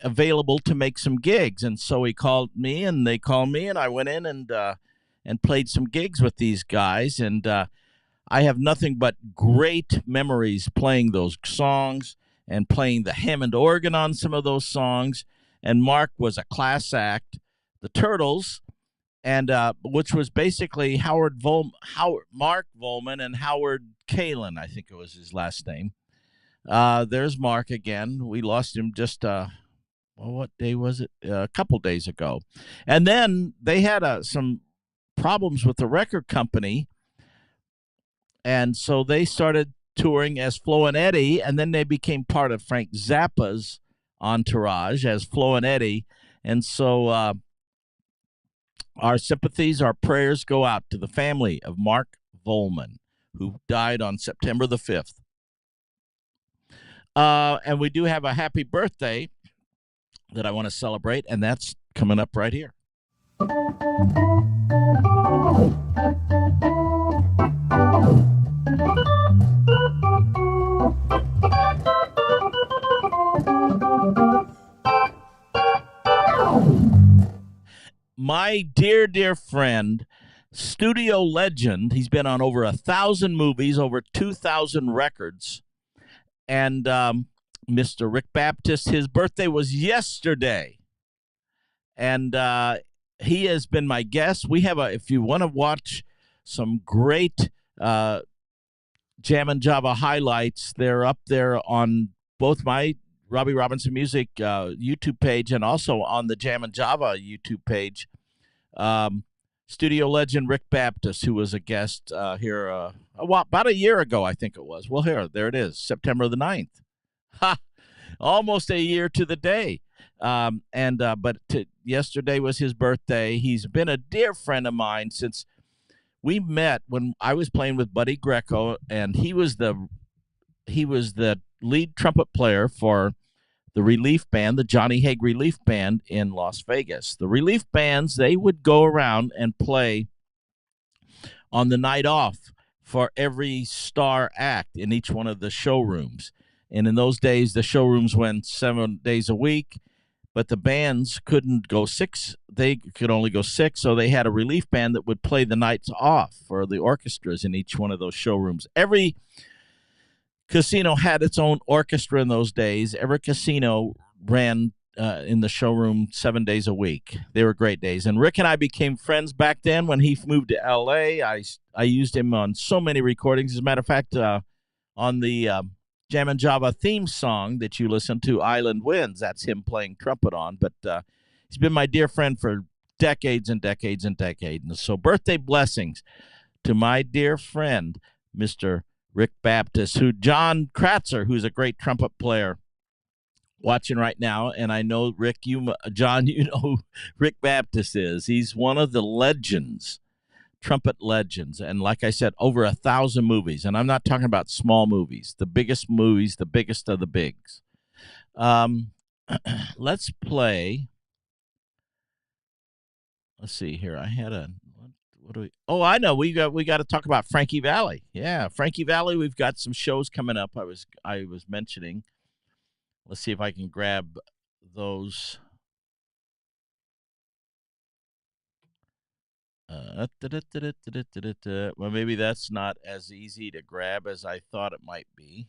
available to make some gigs, and so he called me, and they called me, and I went in and played some gigs with these guys, and I have nothing but great memories playing those songs and playing the Hammond organ on some of those songs. And Mark was a class act. The Turtles, and which was basically Mark Volman and Howard Kalin, I think it was his last name. There's Mark again. We lost him just what day was it? A couple days ago. And then they had some problems with the record company, and so they started touring as Flo and Eddie, and then they became part of Frank Zappa's entourage as Flo and Eddie. And so our sympathies, our prayers go out to the family of Mark Volman, who died on September the 5th. And we do have a happy birthday that I want to celebrate, and that's coming up right here. My dear, dear friend, studio legend, he's been on over 1,000 movies, over 2,000 records, and Mr. Rick Baptist, his birthday was yesterday, and he has been my guest. We have if you want to watch some great Jam and Java highlights, they're up there on both my Robbie Robinson Music YouTube page and also on the Jam and Java YouTube page. Studio legend Rick Baptist, who was a guest here about a year ago, I think it was. Well, there it is, September the 9th. Ha! Almost a year to the day. But yesterday was his birthday. He's been a dear friend of mine since we met when I was playing with Buddy Greco, and he was the lead trumpet player for the relief band, the Johnny Hague Relief Band in Las Vegas. The relief bands, they would go around and play on the night off for every star act in each one of the showrooms. And in those days, the showrooms went 7 days a week, but the bands couldn't go 6. They could only go 6, so they had a relief band that would play the nights off for the orchestras in each one of those showrooms. Every casino had its own orchestra in those days. Every casino ran in the showroom 7 days a week. They were great days. And Rick and I became friends back then when he moved to L.A. I used him on so many recordings. As a matter of fact, on the Jam and Java theme song that you listen to, Island Winds, that's him playing trumpet on. But he's been my dear friend for decades and decades and decades. And so birthday blessings to my dear friend, Mr. Rick Baptist, who John Kratzer, who's a great trumpet player, watching right now. And I know, Rick, John, you know who Rick Baptist is. He's one of the legends, trumpet legends. And like I said, over 1,000 movies. And I'm not talking about small movies, the biggest movies, the biggest of the bigs. Let's play. Let's see here. I had what do we? Oh, I know. We got to talk about Frankie Valli. Yeah, Frankie Valli. We've got some shows coming up. I was mentioning. Let's see if I can grab those. Well, maybe that's not as easy to grab as I thought it might be.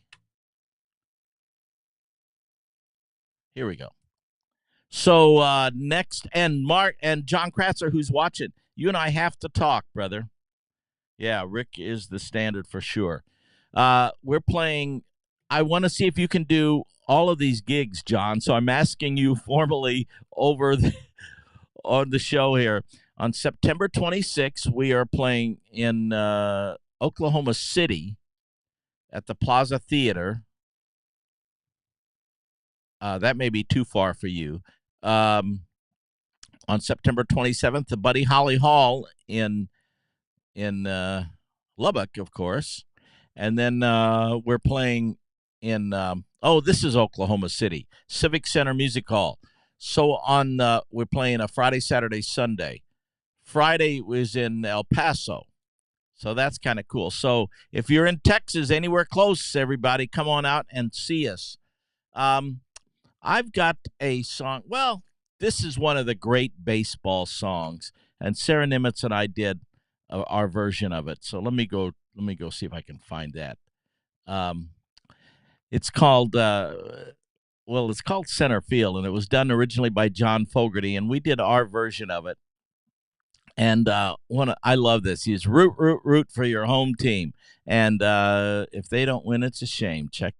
Here we go. So next, and Mark and John Kratzer, who's watching, you and I have to talk, brother. Yeah, Rick is the standard for sure. We're playing. I want to see if you can do all of these gigs, John. So I'm asking you formally on the show here. On September 26th, we are playing in Oklahoma City at the Plaza Theater. That may be too far for you. On September 27th, the Buddy Holly Hall in Lubbock, of course. And then we're playing in, this is Oklahoma City, Civic Center Music Hall. So we're playing a Friday, Saturday, Sunday. Friday was in El Paso. So that's kind of cool. So if you're in Texas, anywhere close, everybody, come on out and see us. I've got a song. Well, this is one of the great baseball songs, and Sarah Nimitz and I did our version of it. So let me go see if I can find that. It's called Center Field, and it was done originally by John Fogerty, and we did our version of it. And I love this. He's root for your home team, and if they don't win, it's a shame. Check.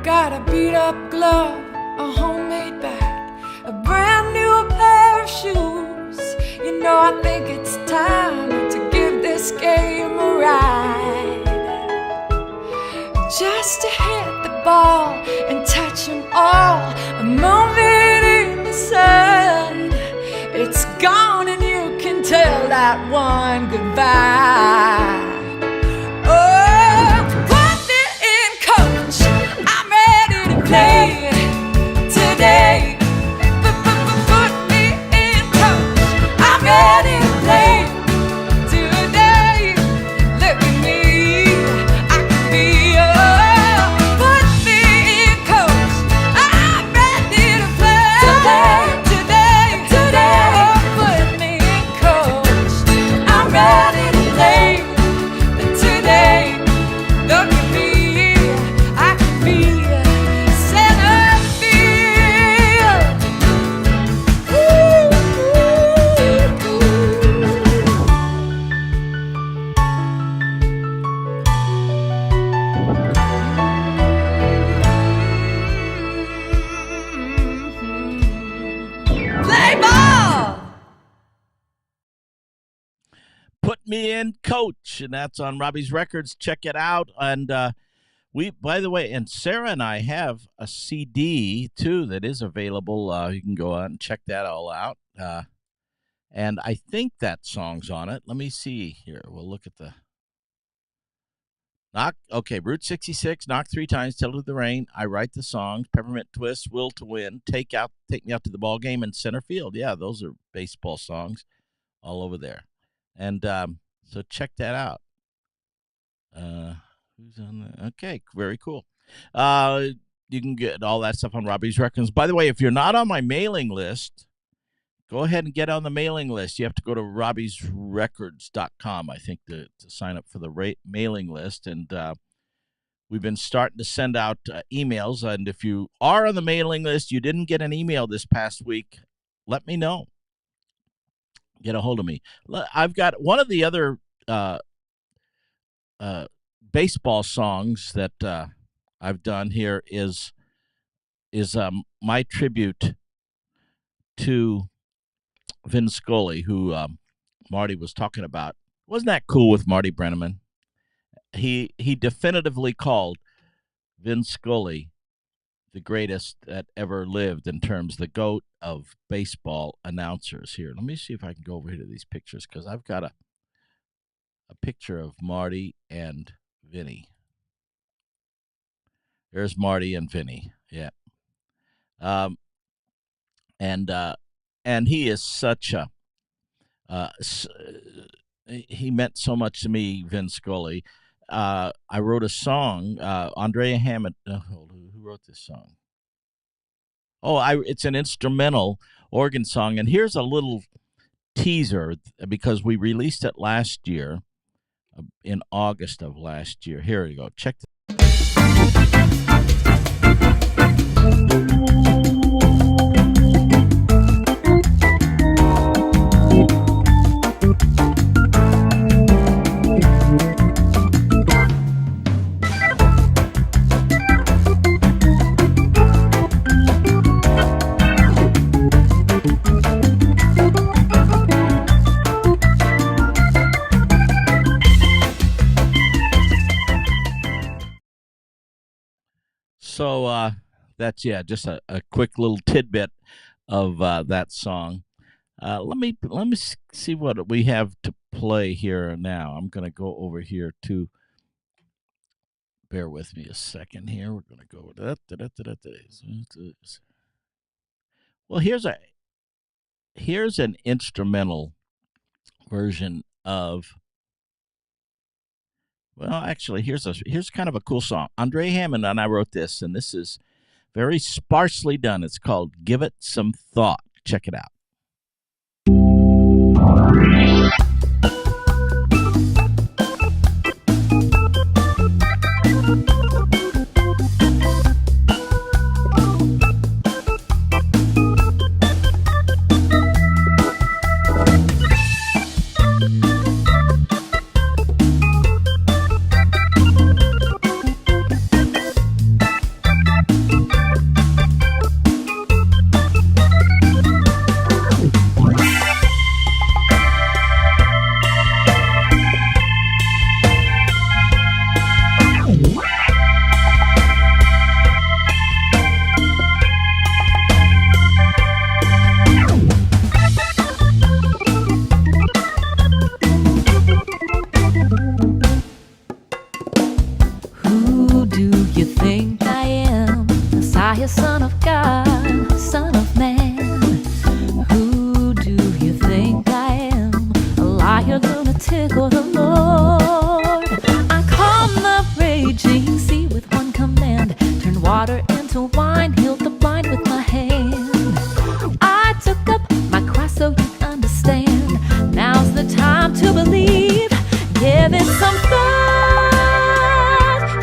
Got a beat-up glove, a homemade bat, a brand new pair of shoes. You know, I think it's time to give this game a ride. Just to hit the ball and touch them all, a moment in the sun. It's gone and you can tell that one goodbye. Play today. Put me in coach. I'm ready to play today. Look at me, I can be put me in coach. I'm ready to play today. Oh, put me in coach. I'm ready to play. Me In, Coach, and that's on Robbie's Records. Check it out. And by the way, and Sarah and I have a CD too that is available. You can go out and check that all out. And I think that song's on it. Let me see here. We'll look at the knock. Okay, Route 66, Knock 3 Times, Tell It to the Rain. I Write the Songs, Peppermint Twist, Will to Win, Take Me Out to the Ball Game, and Center Field. Yeah, those are baseball songs all over there. And so check that out. Who's on that? Okay, very cool. You can get all that stuff on Robbie's Records. By the way, if you're not on my mailing list, go ahead and get on the mailing list. You have to go to robbiesrecords.com, I think, to sign up for the mailing list. And we've been starting to send out emails. And if you are on the mailing list, you didn't get an email this past week, let me know. Get a hold of me. I've got one of the other baseball songs that I've done here is my tribute to Vin Scully, who Marty was talking about. Wasn't that cool with Marty Brennaman? He definitively called Vin Scully the greatest that ever lived in terms the GOAT of baseball announcers. Here, let me see if I can go over here to these pictures, because I've got a picture of Marty and Vinny. There's Marty and Vinny. Yeah. And he is such a he meant so much to me, Vin Scully. I wrote a song. Andrea Hammond. Who wrote this song? Oh, it's an instrumental organ song. And here's a little teaser, because we released it last year, in August of last year. Here we go. Check this. So that's just a quick little tidbit of that song. Let me see what we have to play here now. I'm going to go over here to. Bear with me a second here. We're going to go with that. Well, here's an instrumental version of. Well, actually, here's kind of a cool song. Andre Hammond and I wrote this, and this is very sparsely done. It's called "Give It Some Thought." Check it out. Son of God, Son of Man. Who do you think I am? A liar, lunatic, or the Lord? I calm the raging sea with one command. Turn water into wine, healed the blind with my hand. I took up my cross so you understand. Now's the time to believe. Give it some thought.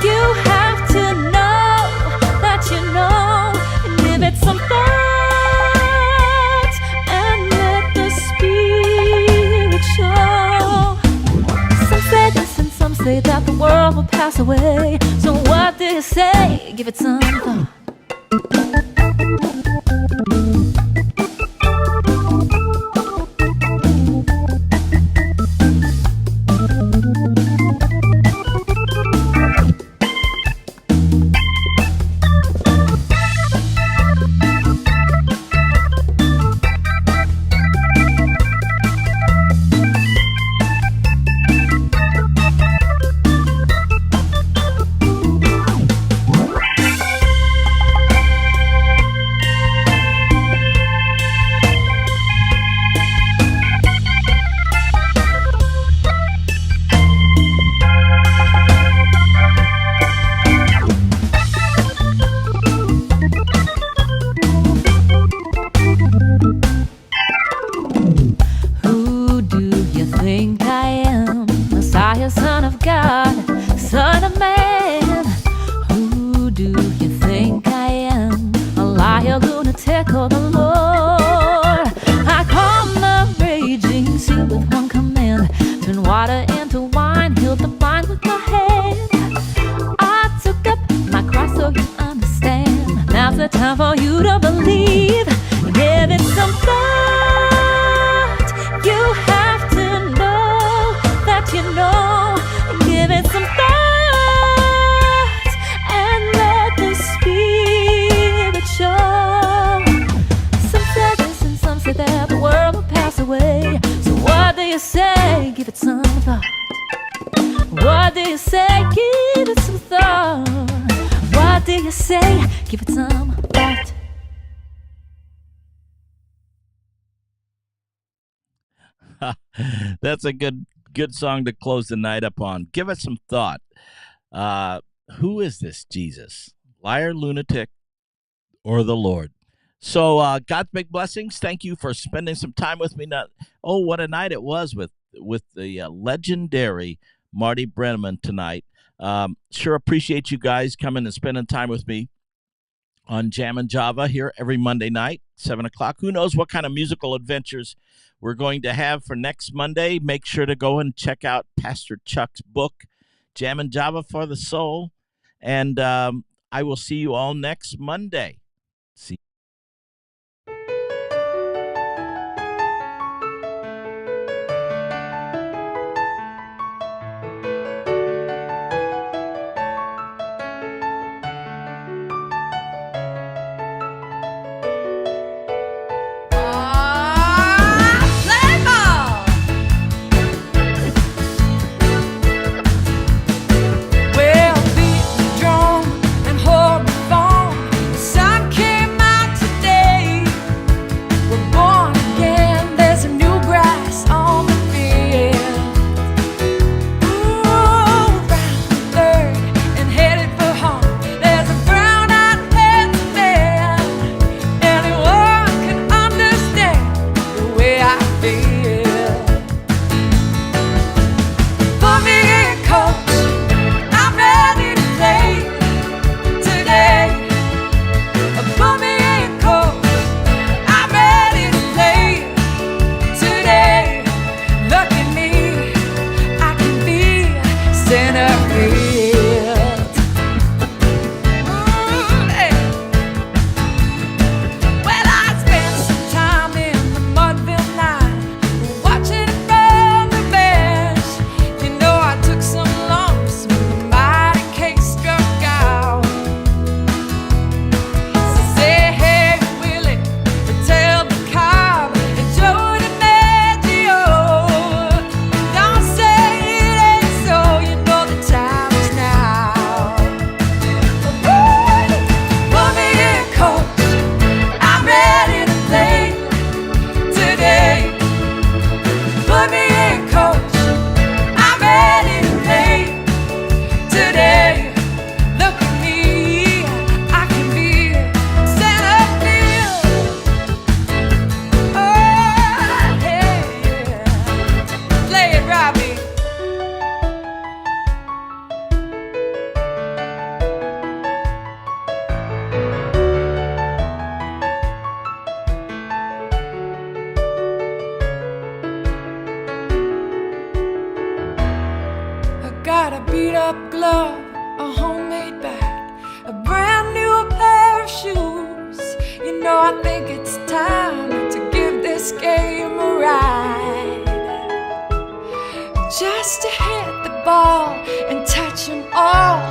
You have to know that you know. Give it some thought and let the Spirit show. Some say this and some say that the world will pass away. So what do you say? Give it some thought. think I am? A liar, lunatic, or the Lord? I calm the raging sea with one command: turn water into wine, heal the blind with my hand. I took up my cross so you understand. Now's the time for you to believe. Give it some thought. You have to know that you know. Give it some thought and let the Spirit show. Some say this and some say that, the world will pass away. So what do you say? Give it some thought. What do you say? Give it some thought. What do you say? Give it some thought. That's a good song to close the night up on. Give us some thought. Who is this Jesus? Liar, lunatic, or the Lord? So God's big blessings. Thank you for spending some time with me. Oh, what a night it was with the legendary Marty Brennaman tonight. Sure appreciate you guys coming and spending time with me on Jammin' Java here every Monday night, 7 o'clock. Who knows what kind of musical adventures we're going to have for next Monday. Make sure to go and check out Pastor Chuck's book, Jammin' Java for the Soul. And I will see you all next Monday. See got a beat up glove, a homemade bat, a brand new pair of shoes. You know, I think it's time to give this game a ride. Just to hit the ball and touch 'em all.